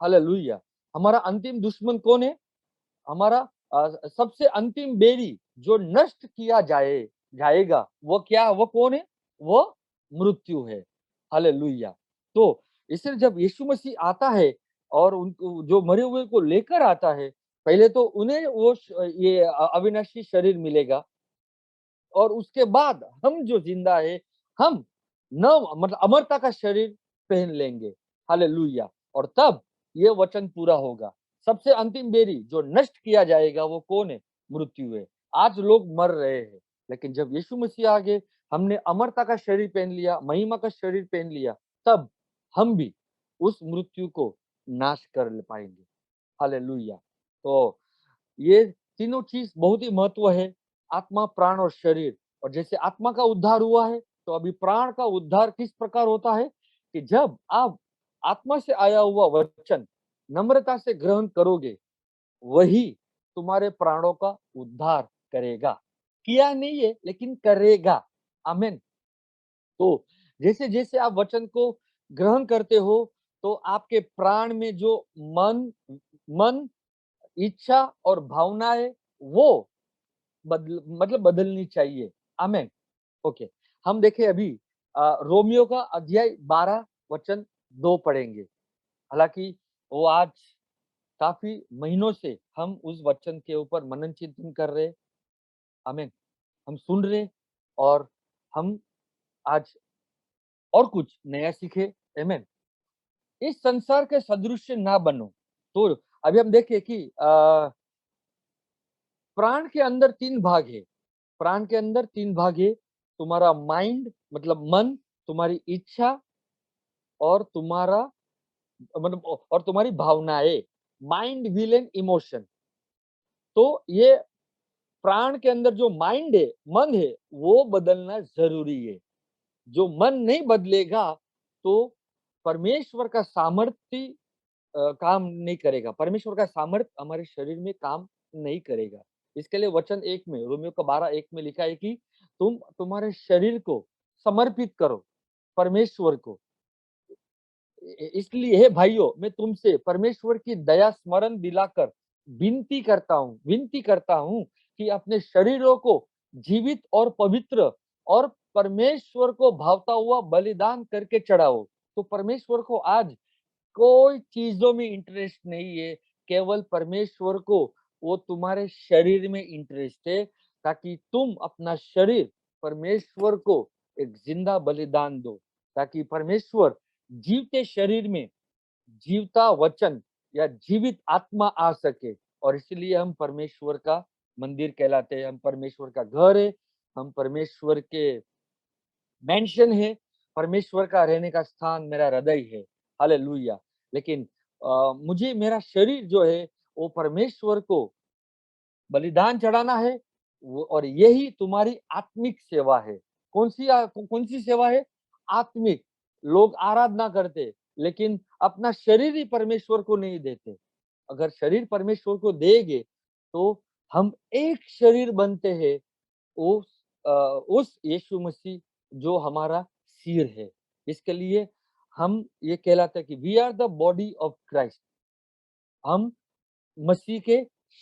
हालेलुया! हमारा अंतिम दुश्मन कौन है? हमारा सबसे अंतिम बैरी जो नष्ट किया जाएगा, वो क्या? वो कौन है? वो मृत्यु है। हालेलुया! तो इसलिए जब यीशु मसीह आता है और उनको जो मरे हुए को लेकर आता है, पहले तो उन्हें वो ये अविनाशी शरीर मिलेगा और उसके बाद हम जो जिंदा है, हम न मतलब अमरता का शरीर पहन लेंगे। हालेलुया! और तब ये वचन पूरा होगा। सबसे अंतिम बेरी जो नष्ट किया जाएगा वो कौन है? मृत्यु है। आज लोग मर रहे हैं, लेकिन जब यीशु मसीह आ गए, हमने अमरता का शरीर पहन लिया, महिमा का शरीर पहन लिया, तब हम भी उस मृत्यु को नाश कर ले पाएंगे। हालेलुया! तो ये तीनों चीज बहुत ही महत्व है, आत्मा, प्राण और शरीर। और जैसे आत्मा का उद्धार हुआ है, तो अभी प्राण का उद्धार किस प्रकार होता है कि जब आप आत्मा से आया हुआ वचन नम्रता से ग्रहण करोगे, वही तुम्हारे प्राणों का उद्धार करेगा। किया नहीं है, लेकिन करेगा। आमीन। तो जैसे-जैसे आप वचन को ग्रहण करते हो, तो आपके प्राण में जो मन मन इच्छा और भावनाएँ वो मतलब बदलनी चाहिए। आमीन। ओके। हम देखें अभी रोमियो का अध्याय 12 वचन 2 पढ़ेंगे। हालाँकि वो आज काफ़ी महीनों से हम उस वचन के ऊपर मनन चिंतन कर रहे हैं। आमीन। हम सुन रहे और हम आज और कुछ नया सीखे। आमीन। इस संसार के सदृश्य ना बनो। तो अभी हम देखें कि प्राण के अंदर 3 भाग है। प्राण के अंदर 3 भाग है। तुम्हारा माइंड मतलब मन, तुम्हारी इच्छा और तुम्हारा मतलब और तुम्हारी भावनाएँ, माइंड, विल एंड इमोशन। तो ये प्राण के अंदर जो माइंड है, मन है, वो बदलना ज़रूरी है। जो मन नहीं बदलेगा, तो परमेश्वर का सामर्थ्य काम नहीं करेगा। परमेश्वर का सामर्थ्य हमारे शरीर में काम नहीं करेगा। इसके लिए वचन 1 में रोमियो का 12:1 में लिखा है कि तुम तुम्हारे शरीर को समर्पित करो परमेश्वर को। इसलिए हे भाइयों, मैं तुमसे परमेश्वर की दया स्मरण दिलाकर विनती करता हूँ कि अपने शरीरों को जीवित और पवित्र और परमेश्वर को भावता हुआ बलिदान करके चढ़ाओ। तो परमेश्वर को आज कोई चीजों में इंटरेस्ट नहीं है, केवल परमेश्वर को वो तुम्हारे शरीर में इंटरेस्ट है, ताकि तुम अपना शरीर परमेश्वर को एक जिंदा बलिदान दो, ताकि परमेश्वर जीवते शरीर में जीवता वचन या जीवित आत्मा आ सके। और इसलिए हम परमेश्वर का मंदिर कहलाते हैं, हम परमेश्वर का घर है, हम परमेश्वर के मेंशन है, परमेश्वर का रहने का स्थान मेरा हृदय है। हालेलुया! लेकिन मुझे मेरा शरीर जो है वो परमेश्वर को बलिदान चढ़ाना है, वो और यही तुम्हारी आत्मिक सेवा है। कौन-सी सेवा है? आत्मिक। लोग आराधना करते, लेकिन अपना शरीर ही परमेश्वर को नहीं देते। अगर शरीर परमेश्वर को देंगे, तो हम एक शरीर बनते हैं उस उस यीशु मसीह जो हमारा सिर है। इसके लिए हम ये कहलाते हैं कि we are the body of Christ. हम मसीह के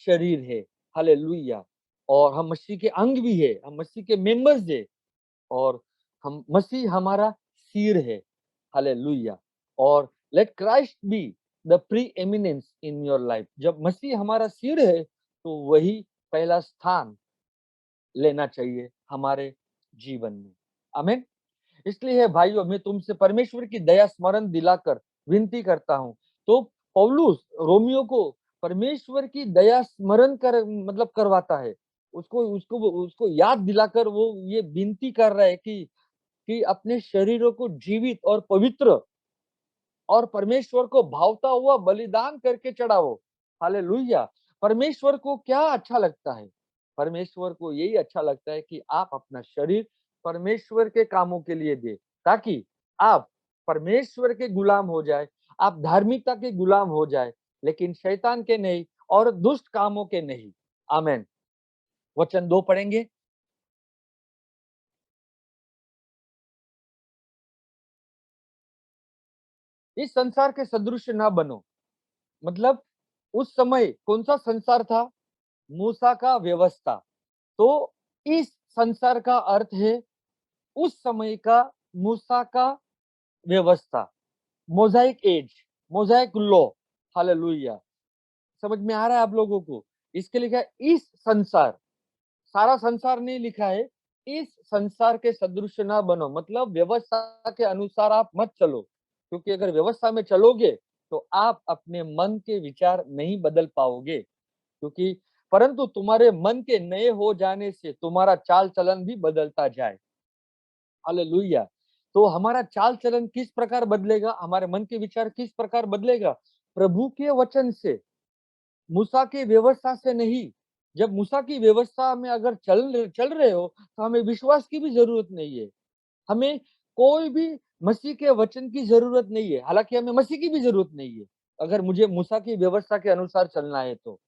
शरीर है। हालेलुया! और हम मसीह के अंग भी है, हम मसीह के मेंबर्स है और हम मसीह हमारा सिर है। हालेलुया! और let Christ be the preeminence in your life. जब मसीह हमारा सिर है, तो वही पहला स्थान लेना चाहिए हमारे जीवन में। आमीन। इसलिए भाइयों, मैं तुमसे परमेश्वर की दया स्मरण दिलाकर विनती करता हूँ। तो पौलुस रोमियो को परमेश्वर की दया स्मरण कर मतलब करवाता है, उसको उसको उसको याद दिलाकर वो ये विनती कर रहा है कि अपने शरीरों को जीवित और पवित्र और परमेश्वर को भावता हुआ बलिदान करके चढ़ाओ। हालेलुया। परमेश्वर को क्या अच्छा लगता है? परमेश्वर को यही अच्छा लगता है कि आप अपना शरीर परमेश्वर के कामों के लिए दे, ताकि आप परमेश्वर के गुलाम हो जाए, आप धार्मिकता के गुलाम हो जाए, लेकिन शैतान के नहीं और दुष्ट कामों के नहीं। आमेन। वचन 2 पढ़ेंगे। इस संसार के सदृश ना बनो। मतलब उस समय कौन सा संसार था? मूसा का व्यवस्था। तो इस संसार का अर्थ है उस समय का मूसा का व्यवस्था, Mosaic age, Mosaic law. Hallelujah. समझ में आ रहा है आप लोगों को? इसके लिखा है इस संसार, सारा संसार नहीं लिखा है, इस संसार के सदृश ना बनो, मतलब व्यवस्था के अनुसार आप मत चलो, क्योंकि अगर व्यवस्था में चलोगे तो आप अपने मन के विचार नहीं बदल पाओगे, क्योंकि परंतु तुम्हारे मन के नए हो जाने से तुम्हारा चाल चलन भी बदलता जाए। हालेलुया। तो हमारा चाल चलन किस प्रकार बदलेगा? हमारे मन के विचार किस प्रकार बदलेगा? प्रभु के वचन से, मूसा की व्यवस्था से नहीं। जब मूसा की व्यवस्था में अगर चल रहे हो तो हमें विश्वास की भी जरूरत नहीं है। हमें कोई भी मसीह के वचन की जरूरत नहीं है। हालांकि हमें मसीह की भी जरूरत नहीं है, अगर मुझे मूसा की व्यवस्था के अनुसार चलना है तो।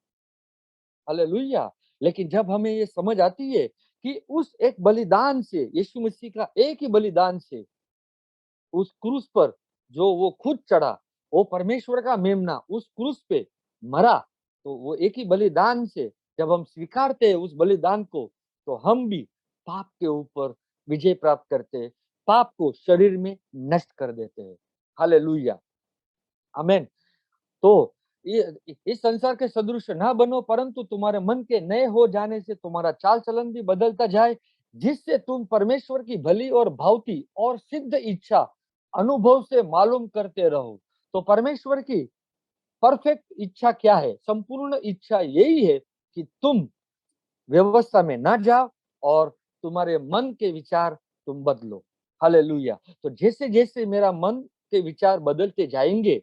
हालेलुया। लेकिन जब हमें ये समझ आती है कि उस एक बलिदान से, यीशु मसीह का एक ही बलिदान से, उस क्रूस पर जो वो खुद चढ़ा, वो परमेश्वर का मेमना उस क्रूस पे मरा, तो वो एक ही बलिदान से जब हम स्वीकारते हैं उस बलिदान को, तो हम भी पाप के ऊपर विजय प्राप्त करते हैं, पाप को शरीर में नष्ट कर देते हैं। हालेलुया। आमेन। तो ये इस संसार के सदृश ना बनो, परंतु तुम्हारे मन के नए हो जाने से तुम्हारा चाल चलन भी बदलता जाए, जिससे तुम परमेश्वर की भली और भावती और सिद्ध इच्छा अनुभव से मालूम करते रहो। तो परमेश्वर की परफेक्ट इच्छा क्या है? संपूर्ण इच्छा यही है कि तुम व्यवस्था में ना जाओ और तुम्हारे मन के विचार तुम बदलो। हालेलुया। तो जैसे जैसे मेरा मन के विचार बदलते जाएंगे,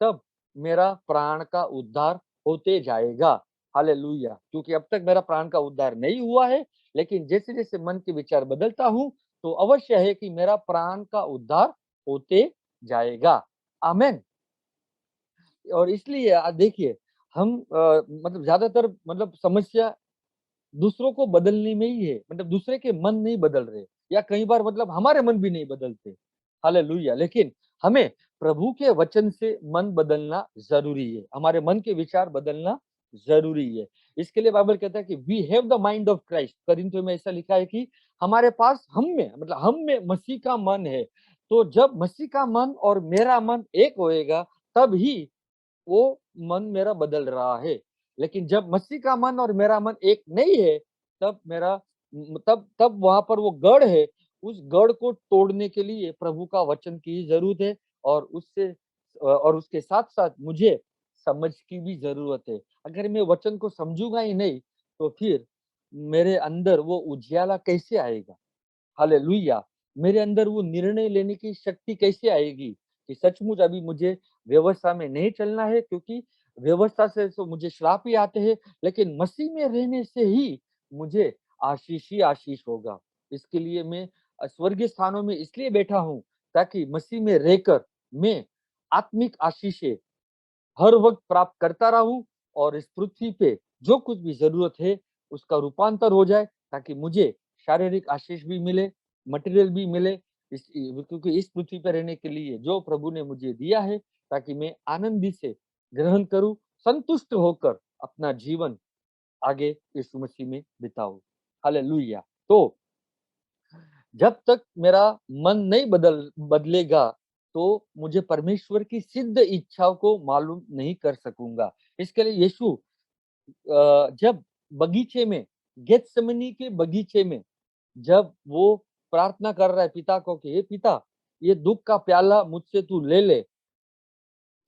तब मेरा प्राण का उद्धार होते जाएगा। हालेलुया। क्योंकि अब तक मेरा प्राण का उद्धार नहीं हुआ है, लेकिन जैसे जैसे मन के विचार बदलता हूं, तो अवश्य है कि मेरा प्राण का उद्धार होते जाएगा। आमेन। और इसलिए देखिए, हम मतलब ज्यादातर मतलब समस्या दूसरों को बदलने में ही है, मतलब दूसरे के मन नहीं बदल रहे, या कई बार मतलब हमारे मन भी नहीं बदलते। हालेलुया। लेकिन हमें प्रभु के वचन से मन बदलना जरूरी है, हमारे मन के विचार बदलना जरूरी है। इसके लिए बाइबल कहता है कि we have the mind of Christ. कोरिन्थियों में ऐसा लिखा है कि हमारे पास, हम में मतलब हम में मसीह का मन है। तो जब मसीह का मन और मेरा मन एक होएगा, तब ही वो मन मेरा बदल रहा है। लेकिन जब मसीह का मन और मेरा मन एक नहीं है, तब मेरा तब वहां पर वो गढ़ है, उस गढ़ को तोड़ने के लिए प्रभु का वचन की जरूरत है, और उससे और उसके साथ साथ मुझे समझ की भी जरूरत है। अगर मैं वचन को समझूंगा ही नहीं, तो फिर मेरे अंदर वो उजियाला कैसे आएगा? हालेलुया। मेरे अंदर वो निर्णय लेने की शक्ति कैसे आएगी कि सचमुच अभी मुझे व्यवस्था में नहीं चलना है, क्योंकि व्यवस्था से तो मुझे श्राप ही आते हैं, लेकिन मसीह में रहने से ही मुझे आशीष ही आशीष होगा। इसके लिए मैं स्वर्गीय स्थानों में इसलिए बैठा हूँ, ताकि मसीह में रहकर मैं आत्मिक आशीषें हर वक्त प्राप्त करता रहूं, और इस पृथ्वी पे जो कुछ भी जरूरत है उसका रूपांतर हो जाए, ताकि मुझे शारीरिक आशीष भी मिले, मटेरियल भी मिले। क्योंकि इस पृथ्वी पर रहने के लिए जो प्रभु ने मुझे दिया है, ताकि मैं आनंदी से ग्रहण करूं, संतुष्ट होकर अपना जीवन आगे यीशु मसीह में बिताऊं। हालेलुया। तो जब तक मेरा मन नहीं बदलेगा, तो मुझे परमेश्वर की सिद्ध इच्छाओं को मालूम नहीं कर सकूंगा। इसके लिए यीशु जब बगीचे में गेत्सेमनी के बगीचे में जब वो प्रार्थना कर रहा है पिता को कि हे पिता, ये दुख का प्याला मुझसे तू ले ले।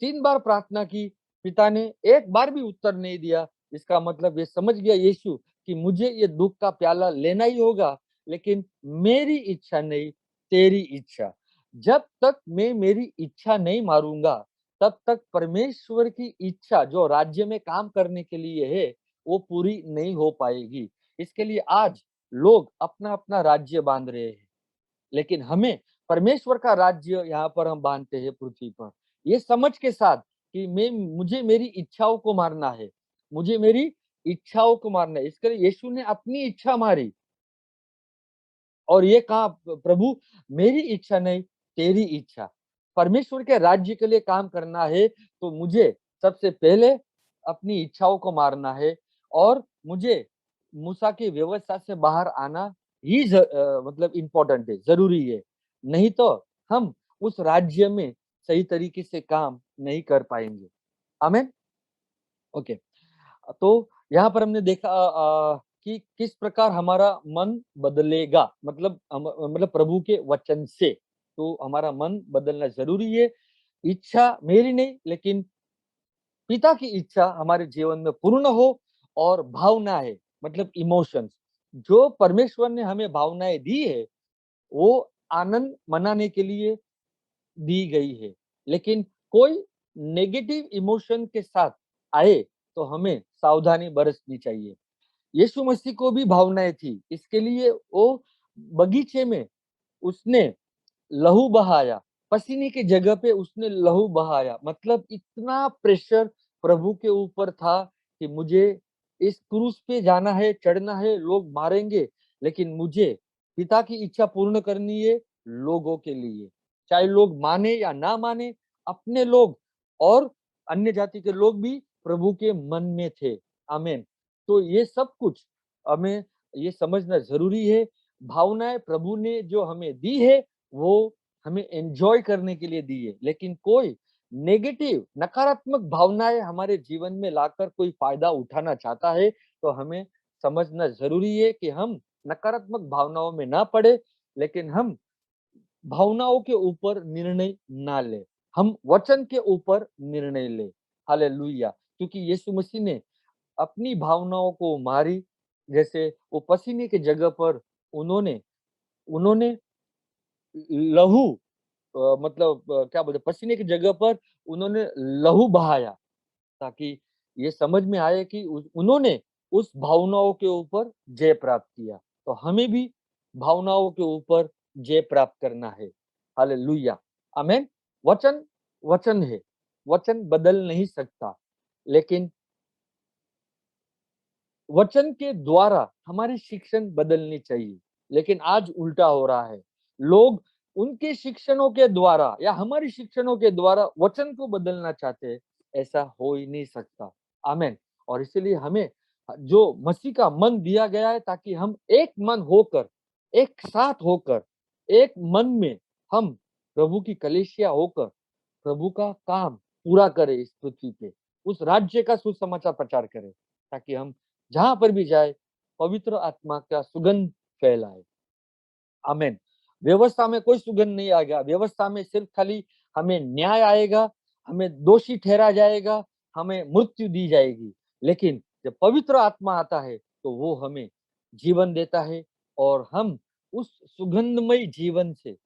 3 बार प्रार्थना की, पिता ने एक बार भी उत्तर नहीं दिया। इसका मतलब ये समझ गया यीशु कि मुझे ये दुख का प्याला लेना ही होगा, लेकिन मेरी इच्छा नहीं, तेरी इच्छा। जब तक मैं मेरी इच्छा नहीं मारूँगा, तब तक परमेश्वर की इच्छा जो राज्य में काम करने के लिए है, वो पूरी नहीं हो पाएगी। इसके लिए आज लोग अपना-अपना राज्य बाँध रहे हैं। लेकिन हमें परमेश्वर का राज्य यहाँ पर हम बांधते हैं पृथ्वी पर। ये समझ के साथ कि मैं मुझे मेरी इच्छाओं को मारना है, मुझे मेरी इच्छाओं को मारना है। इसके लिए यीशु ने अपनी इच्छा मारी और ये कहा प्रभु मेरी इच्छा नहीं, तेरी इच्छा। परमेश्वर के राज्य के लिए काम करना है तो मुझे सबसे पहले अपनी इच्छाओं को मारना है और मुझे मूसा की व्यवस्था से बाहर आना ही मतलब इम्पोर्टेंट है, ज़रूरी है। नहीं तो हम उस राज्य में सही तरीके से काम नहीं कर पाएँगे। आमीन? ओके। तो यहाँ पर हमने देखा कि किस प्रकार हमारा मन बदलेगा मतलब प्रभु के वचन से। तो हमारा मन बदलना ज़रूरी है। इच्छा मेरी नहीं लेकिन पिता की इच्छा हमारे जीवन में पूर्ण हो और भावनाएँ मतलब इमोशंस जो परमेश्वर ने हमें भावनाएँ दी है, वो आनंद मनाने के लिए दी गई है। लेकिन कोई नेगेटिव इमोशन के साथ आए तो हमें सावधानी बरतनी चाहिए। यीशु मसीह को भी भावनाएँ थी, इसके लिए वो बगीचे में उसने लहू बहाया, पसीने की जगह पे उसने लहू बहाया। मतलब इतना प्रेशर प्रभु के ऊपर था कि मुझे इस क्रूस पे जाना है, चढ़ना है, लोग मारेंगे, लेकिन मुझे पिता की इच्छा पूर्ण करनी है लोगों के लिए। चाहे लोग माने या ना माने, अपने लोग और अन्य जाति के लोग भी प्रभु के मन में थे। आमीन। तो ये सब कुछ हमें ये समझना ज़रूरी है। भावनाएँ प्रभु ने जो हमें दी है, वो हमें एन्जॉय करने के लिए दी है। लेकिन कोई नेगेटिव नकारात्मक भावनाएँ हमारे जीवन में लाकर कोई फ़ायदा उठाना चाहता है, तो हमें समझना ज़रूरी है कि हम नकारात्मक भावनाओं में ना पड़े, लेकिन हम भावनाओं के ऊपर निर्णय ना लें। हम वचन के ऊपर निर्णय लें। हालेलुया! क्योंकि यीशु मसीह ने अपनी भावनाओं को मारी, जैसे वो पसीने की जगह पर उन्होंने उन्होंने लहू क्या बोलते हैं पसीने की जगह पर उन्होंने लहू बहाया ताकि ये समझ में आए कि उन्होंने उस भावनाओं के ऊपर जय प्राप्त किया। तो हमें भी भावनाओं के ऊपर जय प्राप्त करना है। हालेलुया! आमीन। वचन वचन है। वचन बदल नहीं सकता। लेकिन वचन के द्वारा हमारी शिक्षण बदलनी चाहिए, लेकिन आज उल्टा हो रहा है। लोग उनके शिक्षणों के द्वारा या हमारी शिक्षणों के द्वारा वचन को बदलना चाहते हैं, ऐसा हो ही नहीं सकता। आमीन। और इसीलिए हमें जो मसीह का मन दिया गया है ताकि हम एक मन होकर, एक साथ होकर, एक मन में हम प्रभु की कलीसिया होकर प्रभु का काम पूरा करें इस पृथ्वी पे। उस राज्य का सुसमाचार प्रचार करें, ताकि हम जहाँ पर भी जाए पवित्र आत्मा का सुगंध फैलाए। आमीन। व्यवस्था में कोई सुगंध नहीं आएगा। व्यवस्था में सिर्फ खाली हमें न्याय आएगा, हमें दोषी ठहरा जाएगा, हमें मृत्यु दी जाएगी। लेकिन जब पवित्र आत्मा आता है, तो वो हमें जीवन देता है और हम उस सुगंधमय जीवन से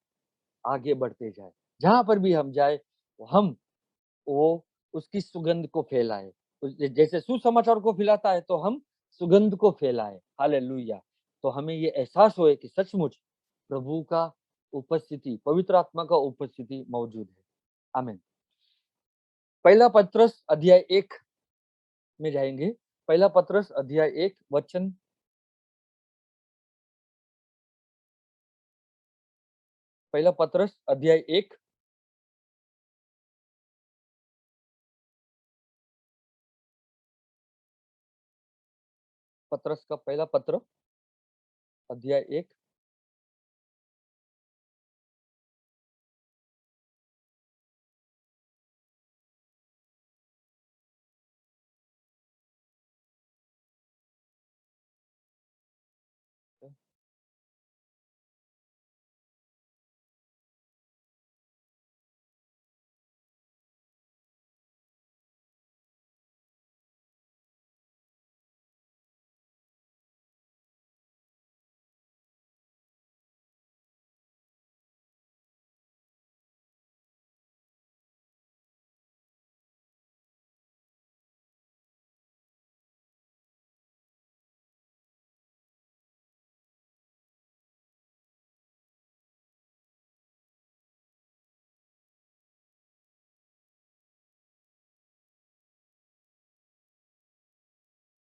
आगे बढ़ते जाएँ। जहाँ पर भी हम जाए, हम वो उसकी सुगंध को फैलाए। जैसे सुसमाचार को फैलाता है तो हम सुगंध को फैलाए। हालेलुया! तो हमें ये एहसास होए कि सचमुच प्रभु का उपस्थिति, पवित्र आत्मा का उपस्थिति मौजूद है। आमीन। पहला पत्रस अध्याय 1 में जाएँगे। पहला पत्रस अध्याय 1 वचन पहला पत्रस अध्याय 1 पत्रस का पहला पत्र अध्याय 1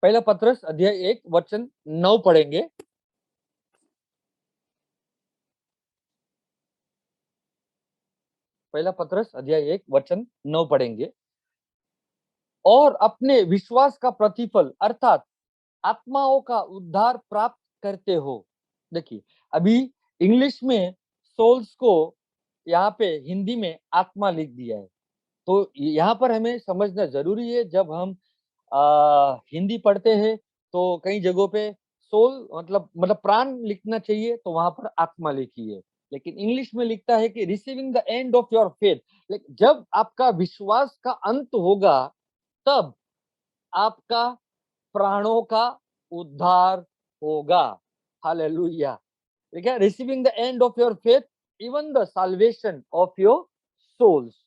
पहला पत्रस अध्याय 1 वचन 9 पढ़ेंगे। पहला पत्रस अध्याय 1 वचन 9 पढ़ेंगे। और अपने विश्वास का प्रतिफल अर्थात आत्माओं का उद्धार प्राप्त करते हो। देखिए, अभी इंग्लिश में सोल्स को यहाँ पे हिंदी में आत्मा लिख दिया है। तो यहाँ पर हमें समझना जरूरी है, जब हम हिंदी पढ़ते हैं तो कई जगहों पे सोल मतलब प्राण लिखना चाहिए, तो वहां पर आत्मा लिखी है। लेकिन इंग्लिश में लिखता है कि receiving the end of your faith. लेकिन जब आपका विश्वास का अंत होगा, तब आपका प्राणों का उद्धार होगा। हालेलुया। ठीक है, receiving the end of your faith, even the salvation of your souls.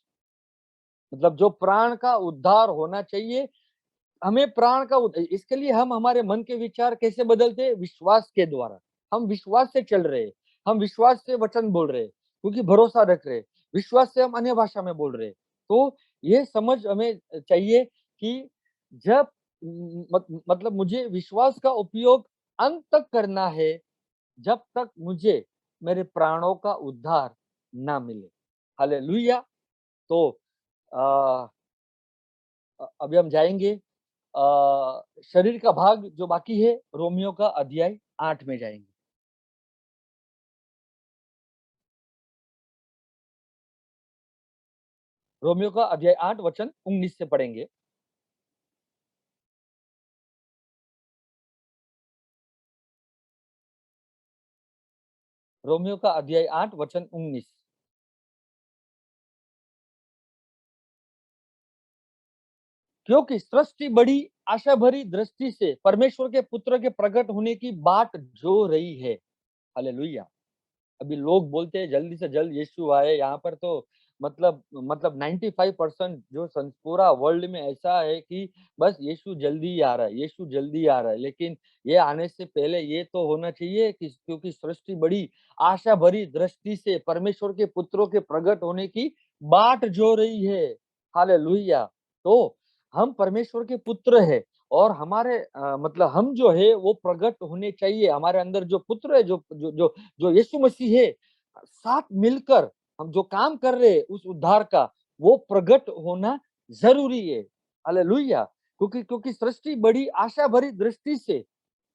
मतलब जो प्राण का उद्धार होना चाहिए, हमें प्राण का इसके लिए हम हमारे मन के विचार कैसे बदलते हैं? विश्वास के द्वारा। हम विश्वास से चल रहे हैं, हम विश्वास से वचन बोल रहे हैं, क्योंकि भरोसा रख रहे हैं। विश्वास से हम अन्य भाषा में बोल रहे हैं। तो ये समझ हमें चाहिए कि जब मतलब मुझे विश्वास का उपयोग अंत तक करना है, जब तक मुझे मेरे प्राणों का उद्धार ना मिले। हालेलुया। तो अ, अभी हम जाएंगे शरीर का भाग जो बाकी है, रोमियो का अध्याय 8 में जाएंगे। रोमियो का अध्याय 8 वचन 19 से पढ़ेंगे। रोमियो का अध्याय 8 वचन 19। क्योंकि सृष्टि बड़ी आशा भरी दृष्टि से परमेश्वर के पुत्र के प्रकट होने की बाट जो रही है। हालेलुया। अभी लोग बोलते हैं जल्दी से जल्द यीशु आए। यहाँ पर तो मतलब 95% जो पूरा वर्ल्ड में ऐसा है कि बस यीशु जल्दी आ रहा है, यीशु जल्दी आ रहा है। लेकिन ये आने से पहले ये तो होना चाहिए कि क्योंकि सृष्टि बड़ी आशा भरी दृष्टि से परमेश्वर के पुत्रों के प्रकट होने की बाट जो रही है। हालेलुया। तो हम परमेश्वर के पुत्र है, और हमारे मतलब हम जो है वो प्रकट होने चाहिए। हमारे अंदर जो पुत्र है, जो यीशु मसीह है, साथ मिलकर हम जो काम कर रहे हैं उस उद्धार का, वो प्रकट होना जरूरी है। हालेलुया। क्योंकि सृष्टि बड़ी आशा भरी दृष्टि से,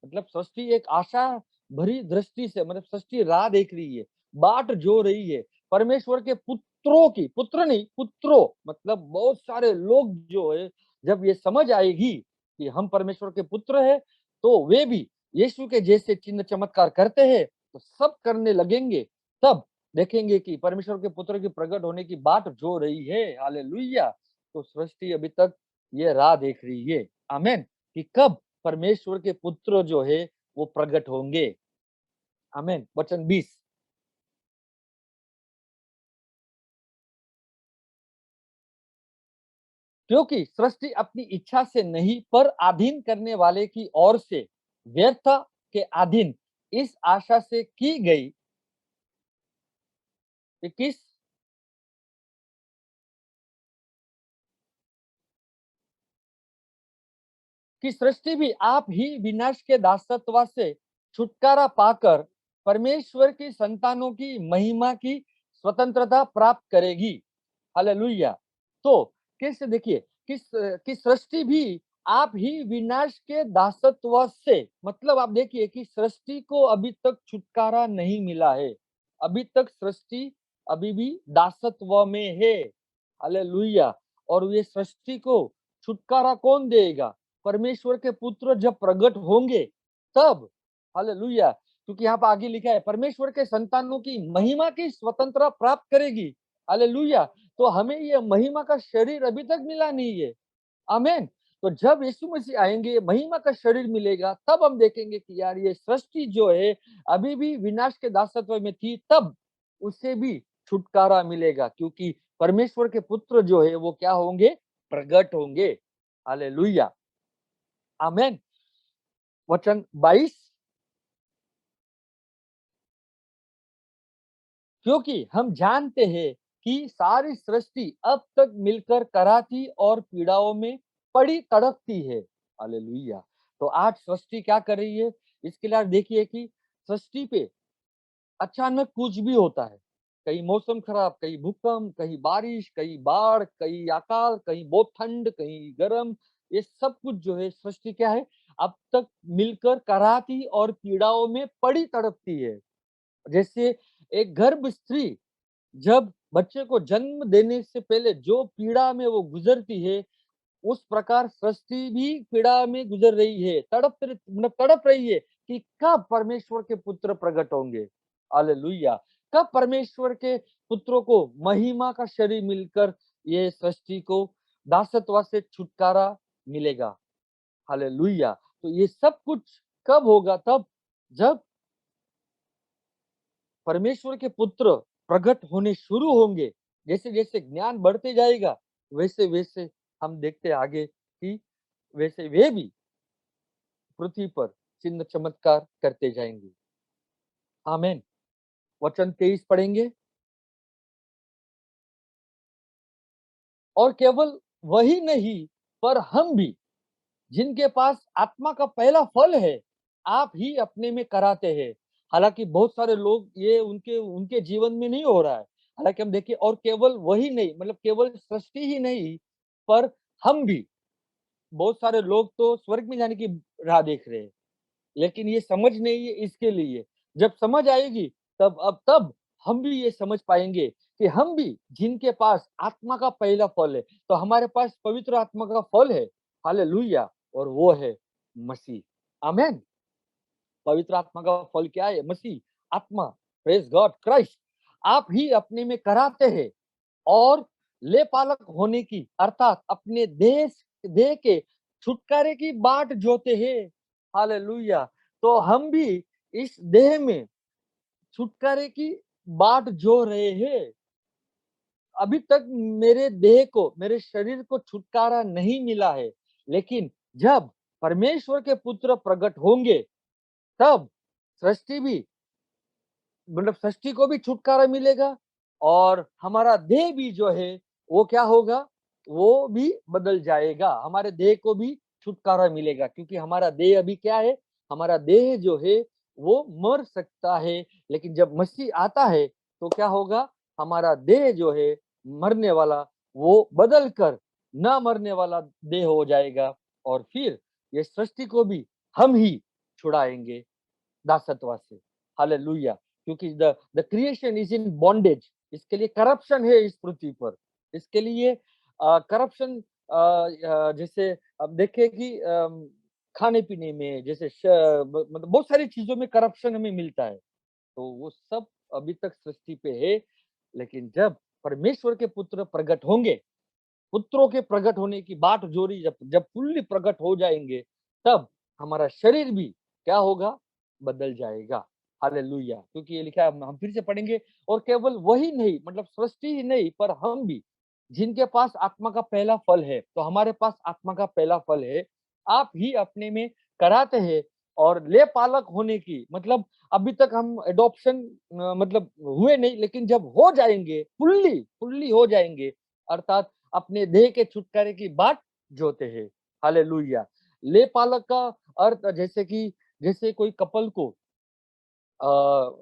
मतलब सृष्टि एक आशा भरी दृष्टि से, मतलब सृष्टि राह देख रही है, बाट जो रही है परमेश्वर के पुत्रों की। पुत्र नहीं, पुत्रों, मतलब बहुत सारे लोग जो है, जब ये समझ आएगी कि हम परमेश्वर के पुत्र है, तो वे भी यीशु के जैसे चिन्ह चमत्कार करते हैं, तो सब करने लगेंगे। तब देखेंगे कि परमेश्वर के पुत्र की प्रकट होने की बात जो रही है। हालेलुया। तो सृष्टि अभी तक ये राह देख रही है, आमेन, कि कब परमेश्वर के पुत्र जो है वो प्रकट होंगे। आमेन। वचन 20। क्योंकि सृष्टि अपनी इच्छा से नहीं, पर अधीन करने वाले की ओर से व्यर्थ के अधीन इस आशा से की गई कि सृष्टि भी आप ही विनाश के दासत्व से छुटकारा पाकर परमेश्वर की संतानों की महिमा की स्वतंत्रता प्राप्त करेगी। हालेलुया। तो कैसे? देखिए, किस सृष्टि भी आप ही विनाश के दासत्व से, मतलब आप देखिए कि सृष्टि को अभी तक छुटकारा नहीं मिला है। अभी तक सृष्टि अभी भी दासत्व में है। हालेलुया। और ये सृष्टि को छुटकारा कौन देगा? परमेश्वर के पुत्र जब प्रकट होंगे तब। हालेलुया। क्योंकि यहाँ पर आगे लिखा है परमेश्वर के संतानों की महिमा की स्वतंत्रता प्राप्त करेगी। हालेलुया। तो हमें ये महिमा का शरीर अभी तक मिला नहीं है। आमीन। तो जब यीशु मसीह आएंगे, महिमा का शरीर मिलेगा, तब हम देखेंगे कि यार ये सृष्टि जो है अभी भी विनाश के दासत्व में थी, तब उसे भी छुटकारा मिलेगा, क्योंकि परमेश्वर के पुत्र जो है वो क्या होंगे? प्रकट होंगे। हालेलुया। आमीन। वचन 22। क्योंकि हम जानते हैं कि सारी सृष्टि अब तक मिलकर कराहती और पीड़ाओं में पड़ी तड़पती है। हालेलुया। तो आज सृष्टि क्या कर रही है, इसके लिए आज देखिए कि सृष्टि पे अचानक कुछ भी होता है, कहीं मौसम खराब, कहीं भूकंप, कहीं बारिश, कहीं बाढ़, कहीं अकाल, कहीं बहुत ठंड, कहीं गर्म, ये सब कुछ जो है सृष्टि क्या है, अब तक मिलकर कराहती और पीड़ाओं में पड़ी तड़पती है। जैसे एक गर्भ स्त्री जब बच्चे को जन्म देने से पहले जो पीड़ा में वो गुजरती है, उस प्रकार सृष्टि भी पीड़ा में गुजर रही है, मतलब तड़प रही है कि कब परमेश्वर के पुत्र प्रकट होंगे। हालेलुया! कब परमेश्वर के पुत्रों को महिमा का शरीर मिलकर ये सृष्टि को दासत्व से छुटकारा मिलेगा। हालेलुया! तो ये सब कुछ कब होगा? तब जब परमेश्वर के पुत्र प्रकट होने शुरू होंगे। जैसे-जैसे ज्ञान बढ़ते जाएगा, वैसे-वैसे हम देखते आगे कि वैसे वे भी पृथ्वी पर चिन्ह चमत्कार करते जाएंगे। आमीन। वचन 23 पढ़ेंगे। और केवल वही नहीं, पर हम भी, जिनके पास आत्मा का पहला फल है, आप ही अपने में कराते हैं। हालांकि बहुत सारे लोग ये उनके उनके जीवन में नहीं हो रहा है। हालांकि हम देखिए, और केवल वही नहीं, मतलब केवल सृष्टि ही नहीं, पर हम भी, बहुत सारे लोग तो स्वर्ग में जाने की राह देख रहे हैं, लेकिन ये समझ नहीं है इसके लिए। जब समझ आएगी, तब हम भी ये समझ पाएंगे कि हम भी, जिनके पास आत्मा का पहला फल है, तो हमारे पास पवित्र आत्मा का फल है। हालेलुया! और वो है मसीह। आमीन। पवित्र आत्मा का फल क्या है? मसीह, आत्मा। Praise God, Christ. आप ही अपने में कराते हैं और लेपालक होने की, अर्थात अपने देह के छुटकारे की बाट जोते हैं। हालेलुया! तो हम भी इस देह में छुटकारे की बाट जो रहे हैं। अभी तक मेरे देह को, मेरे शरीर को छुटकारा नहीं मिला है, लेकिन जब परमेश्वर के पुत्र प्रकट होंगे, तब सृष्टि भी, मतलब सृष्टि को भी छुटकारा मिलेगा और हमारा देह भी जो है वो क्या होगा, वो भी बदल जाएगा। हमारे देह को भी छुटकारा मिलेगा, क्योंकि हमारा देह अभी क्या है, हमारा देह जो है वो मर सकता है, लेकिन जब मसीह आता है तो क्या होगा, हमारा देह जो है मरने वाला, वो बदल कर ना मरने वाला देह हो जाएगा और फिर ये सृष्टि को भी हम ही छुड़ाएंगे दासत्व से। हालेलुया! क्योंकि the creation is in bondage. इसके लिए करप्शन है इस पृथ्वी पर। इसके लिए करप्शन, जैसे अब देखिए कि खाने पीने में, जैसे मतलब बहुत सारी चीजों में करप्शन हमें मिलता है, तो वो सब अभी तक सृष्टि पे है। लेकिन जब परमेश्वर के पुत्र प्रकट होंगे, पुत्रों के प्रकट होने की बाट जोरी, जब जब फुल्ली प्रकट हो जाएंगे, तब हमारा शरीर भी क्या होगा, बदल जाएगा। हालेलुया! क्योंकि ये लिखा है, हम फिर से पढ़ेंगे। और केवल वही नहीं, मतलब सृष्टि ही नहीं, पर हम भी, जिनके पास आत्मा का पहला फल है, तो हमारे पास आत्मा का पहला फल है, आप ही अपने में कराते हैं और ले पालक होने की, मतलब अभी तक हम एडॉप्शन मतलब हुए नहीं, लेकिन जब हो जाएंगे, फुल्ली फुल्ली हो जाएंगे, अर्थात अपने देह के छुटकारे की बाट जोते हैं। हालेलुया! ले पालक का अर्थ, जैसे कि जैसे कोई कपल को,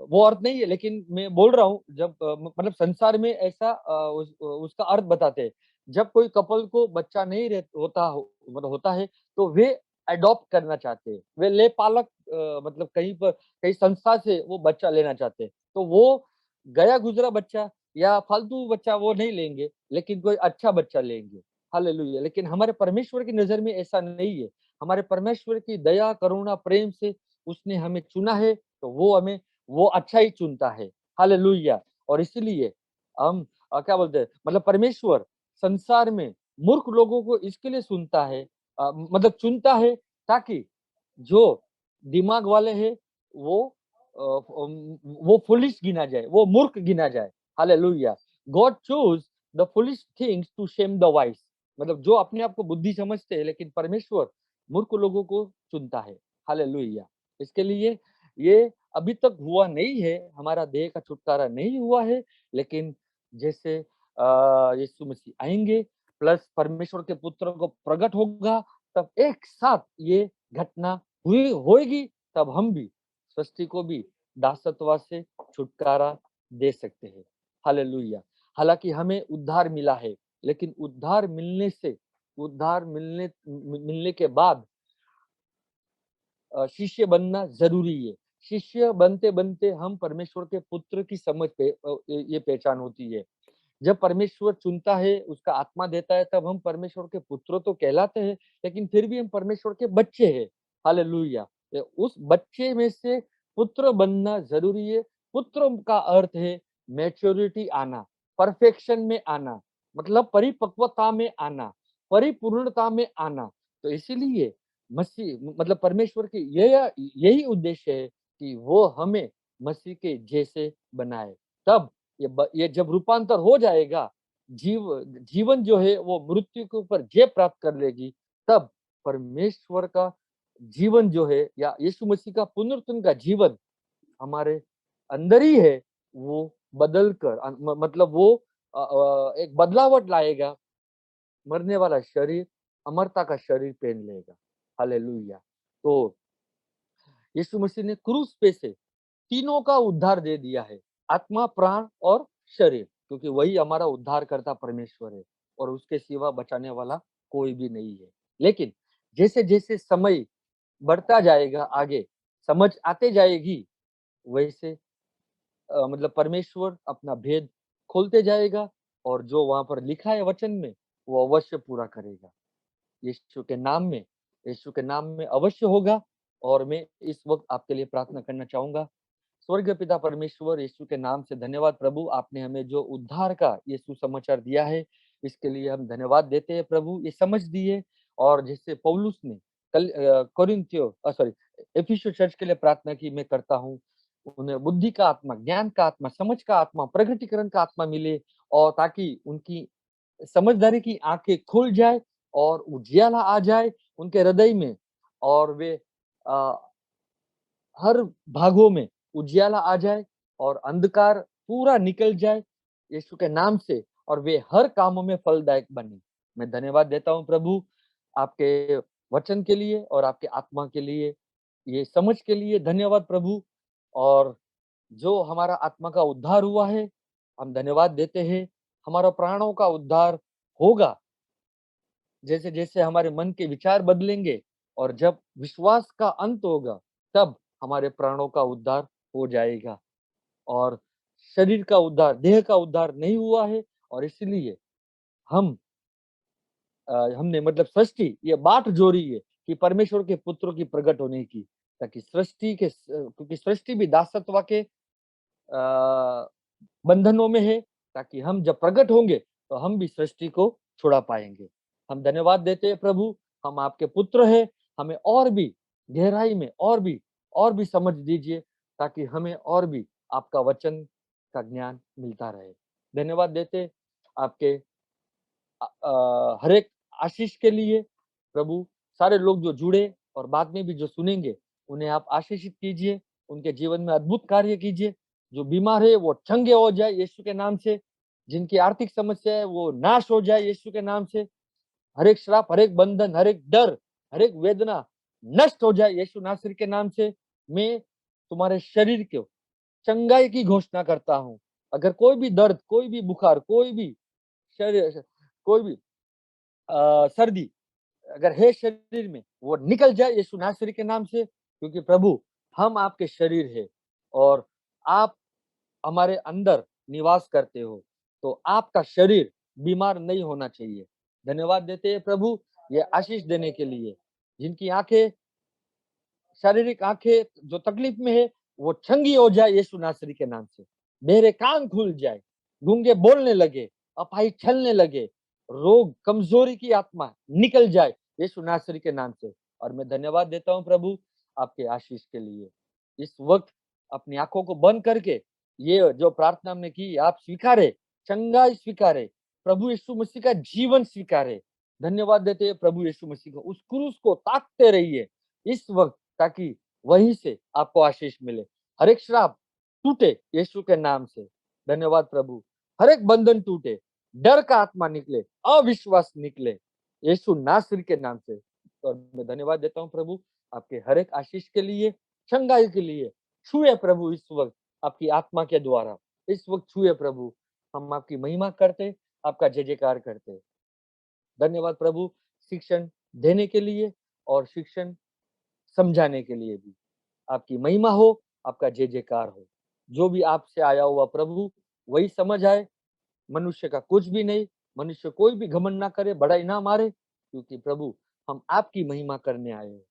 वो अर्थ नहीं है, लेकिन मैं बोल रहा हूँ, जब मतलब संसार में ऐसा उसका अर्थ बताते हैं। जब कोई कपल को बच्चा नहीं मतलब होता है, तो वे अडॉप्ट करना चाहते हैं। वे ले पालक, मतलब कहीं पर, कहीं संस्था से वो बच्चा लेना चाहते हैं। तो वो गया गुजरा बच्चा या फालतू बच्चा वो नहीं लेंगे, लेकिन कोई अच्छा बच्चा लेंगे। हालेलुया! लेकिन हमारे परमेश्वर की नज़र में ऐसा नहीं है। हमारे परमेश्वर की दया, करुणा, प्रेम से उसने हमें चुना है, तो वो हमें वो अच्छा ही चुनता है। हालेलुया! और इसीलिए हम क्या बोलते हैं, मतलब परमेश्वर संसार में मूर्ख लोगों को इसके लिए सुनता है, मतलब चुनता है, ताकि जो दिमाग वाले हैं वो वो फुलिश गिना जाए, वो मूर्ख गिना जाए। Hallelujah! God choose the foolish things to shame the wise. मतलब जो अपने आप को बुद्धि समझते हैं, लेकिन परमेश्वर मूर्ख लोगों को चुनता है। हालेलुया! इसके लिए ये अभी तक हुआ नहीं है, हमारा देह का छुटकारा नहीं हुआ है, लेकिन जैसे यीशु मसीह आएँगे, प्लस परमेश्वर के पुत्र को प्रकट होगा, तब एक साथ ये घटना हुई होगी, तब हम भी सृष्टि को भी दासत्व से छुटकारा दे सकते हैं। हालेलुया। हालांकि हमें उद्धार मिला है, लेकिन उद्धार मिलने के बाद शिष्य बनना जरूरी है। शिष्य बनते बनते हम परमेश्वर के पुत्र की समझ पे ये पहचान होती है। जब परमेश्वर चुनता है, उसका आत्मा देता है, तब हम परमेश्वर के पुत्र तो कहलाते हैं, लेकिन फिर भी हम परमेश्वर के बच्चे हैं। हालेलुया। उस बच्चे में से पुत्र बनना जरूरी है। पुत्र का अर्थ है मैच्योरिटी आना, परफेक्शन में आना, मतलब परिपक्वता में आना, परिपूर्णता में आना। तो इसीलिए मसीह मतलब परमेश्वर की यही उद्देश्य है कि वो हमें मसीह के जैसे बनाए। तब ये जब रूपांतर हो जाएगा, जीवन जो है वो मृत्यु के ऊपर जय प्राप्त कर लेगी, तब परमेश्वर का जीवन जो है या यीशु मसीह का पुनरुत्थान का जीवन हमारे अंदर ही है, वो बदल कर मतलब वो एक बदलावट लाएगा। मरने वाला शरीर अमरता का शरीर पहन लेगा। हालेलुया। तो यीशु मसीह ने क्रूस पे से तीनों का उद्धार दे दिया है, आत्मा, प्राण और शरीर, क्योंकि वही हमारा उद्धार करता परमेश्वर है और उसके सिवा बचाने वाला कोई भी नहीं है। लेकिन जैसे जैसे समय बढ़ता जाएगा आगे, समझ आते जाएगी, वैसे मतलब परमेश्वर अपना भेद खोलते जाएगा और जो वहां पर लिखा है वचन में, वो अवश्य पूरा करेगा। यीशु के नाम में यीशु के नाम में अवश्य होगा। और मैं इस वक्त आपके लिए प्रार्थना करना चाहूंगा। स्वर्गीय पिता परमेश्वर, यीशु के नाम से धन्यवाद प्रभु, आपने हमें जो उद्धार का ये सुसमाचार दिया है, इसके लिए हम धन्यवाद देते हैं प्रभु। ये समझ दिए, और जिससे पौलुस ने कल सॉरी एफिसुस चर्च के लिए प्रार्थना की, मैं करता हूँ उन्हें बुद्धि का आत्मा, ज्ञान का आत्मा, समझ का आत्मा, प्रगटीकरण का आत्मा मिले, और ताकि उनकी समझदारी की आंखें खुल जाए और उजियाला आ जाए उनके हृदय में, और वे अ, हर भागों में उजियाला आ जाए और अंधकार पूरा निकल जाए यीशु के नाम से, और वे हर कामों में फलदायक बने। मैं धन्यवाद देता हूँ प्रभु आपके वचन के लिए और आपके आत्मा के लिए, ये समझ के लिए धन्यवाद प्रभु। और जो हमारा आत्मा का उद्धार हुआ है, हम धन्यवाद देते हैं। हमारा प्राणों का उद्धार होगा जैसे जैसे हमारे मन के विचार बदलेंगे, और जब विश्वास का अंत होगा, तब हमारे प्राणों का उद्धार हो जाएगा। और शरीर का उद्धार, देह का उद्धार नहीं हुआ है, और इसलिए हम हमने मतलब सृष्टि ये बाट जोड़ी है कि परमेश्वर के पुत्रों की प्रकट होने की, ताकि क्योंकि सृष्टि भी दासत्व के बंधनों में है, ताकि हम जब प्रकट होंगे तो हम भी सृष्टि को छुड़ा पाएंगे। हम धन्यवाद देते हैं प्रभु, हम आपके पुत्र हैं, हमें और भी गहराई में और भी समझ दीजिए, ताकि हमें और भी आपका वचन का ज्ञान मिलता रहे। धन्यवाद देते आपके हर एक आशीष के लिए प्रभु। सारे लोग जो जुड़े और बाद में भी जो सुनेंगे, उन्हें आप आशीषित कीजिए, उनके जीवन में अद्भुत कार्य कीजिए। जो बीमार है वो चंगे हो जाए यीशु के नाम से, जिनकी आर्थिक समस्या है वो नाश हो जाए यीशु के नाम से। हर एक श्राप, हर एक बंधन, हर एक डर, हर एक वेदना नष्ट हो जाए यीशु नासरी के नाम से। मैं तुम्हारे शरीर को चंगाई की घोषणा करता हूँ। अगर कोई भी दर्द, कोई भी बुखार, कोई भी शरीर, कोई भी सर्दी अगर है शरीर में, वो निकल जाए यीशु नासरी के नाम से, क्योंकि प्रभु हम आपके शरीर है और आप हमारे अंदर निवास करते हो, तो आपका शरीर बीमार नहीं होना चाहिए। धन्यवाद देते हैं प्रभु ये आशीष देने के लिए। जिनकी आंखें, शारीरिक आंखें जो तकलीफ में है, वो चंगी हो जाए यीशु नासरी के नाम से। मेरे कान खुल जाए, गूंगे बोलने लगे, अपाई चलने लगे, रोग, कमजोरी की आत्मा निकल जाए यीशु नासरी के नाम से। और मैं धन्यवाद देता हूँ प्रभु आपके आशीष के लिए। इस वक्त अपनी आंखों को बंद करके ये जो प्रार्थना हमने की आप स्वीकारे, चंगाई स्वीकारे, प्रभु यीशु मसीह का जीवन स्वीकारे। धन्यवाद देते हैं प्रभु यीशु मसीह को। उस क्रूस को ताकते रहिए इस वक्त, ताकि वहीं से आपको आशीष मिले। हर एक श्राप टूटे यीशु के नाम से। धन्यवाद प्रभु। हर एक बंधन टूटे, डर का आत्मा निकले, अविश्वास निकले यीशु नासरी के नाम से। और मैं धन्यवाद देता हूँ प्रभु आपके हर एक आशीष के लिए, चंगाई के लिए छुए प्रभु इस वक्त आपकी आत्मा के द्वारा, इस वक्त छुए प्रभु। हम आपकी महिमा करते, आपका जय जयकार करते। धन्यवाद प्रभु शिक्षण देने के लिए और शिक्षण समझाने के लिए भी। आपकी महिमा हो, आपका जय जयकार हो। जो भी आपसे आया हुआ प्रभु वही समझ आए, मनुष्य का कुछ भी नहीं, मनुष्य कोई भी घमंड ना करे, बड़ाई ना मारे, क्योंकि प्रभु हम आपकी महिमा करने आए हैं।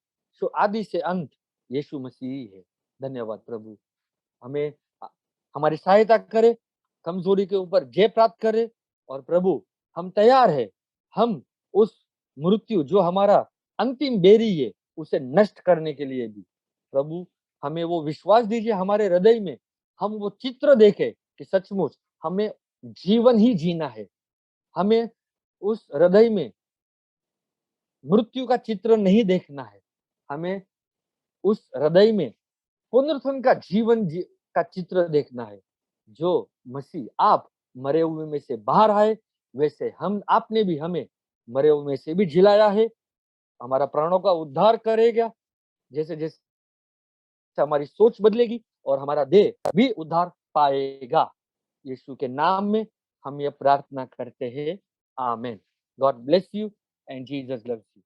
सो आदि से अंत यीशु मसीह ही है। धन्यवाद प्रभु। हमें हमारी सहायता करे, कमजोरी के ऊपर जय प्राप्त करे, और प्रभु हम तैयार है, हम उस मृत्यु जो हमारा अंतिम बेरी है उसे नष्ट करने के लिए भी। प्रभु हमें वो विश्वास दीजिए हमारे हृदय में, हम वो चित्र देखें कि सचमुच हमें जीवन ही जीना है। हमें उस हृदय में मृत्यु का चित्र नहीं देखना है, हमें उस हृदय में पुनरुत्थान का का चित्र देखना है। जो मसीह आप मरे हुए में से बाहर आए, वैसे हम आपने भी हमें मरे हुए में से भी जिलाया है। हमारा प्राणों का उद्धार करेगा, जैसे जैसे हमारी सोच बदलेगी और हमारा देह भी उद्धार पाएगा। यीशु के नाम में हम ये प्रार्थना करते हैं, आमीन। God bless you and Jesus loves you.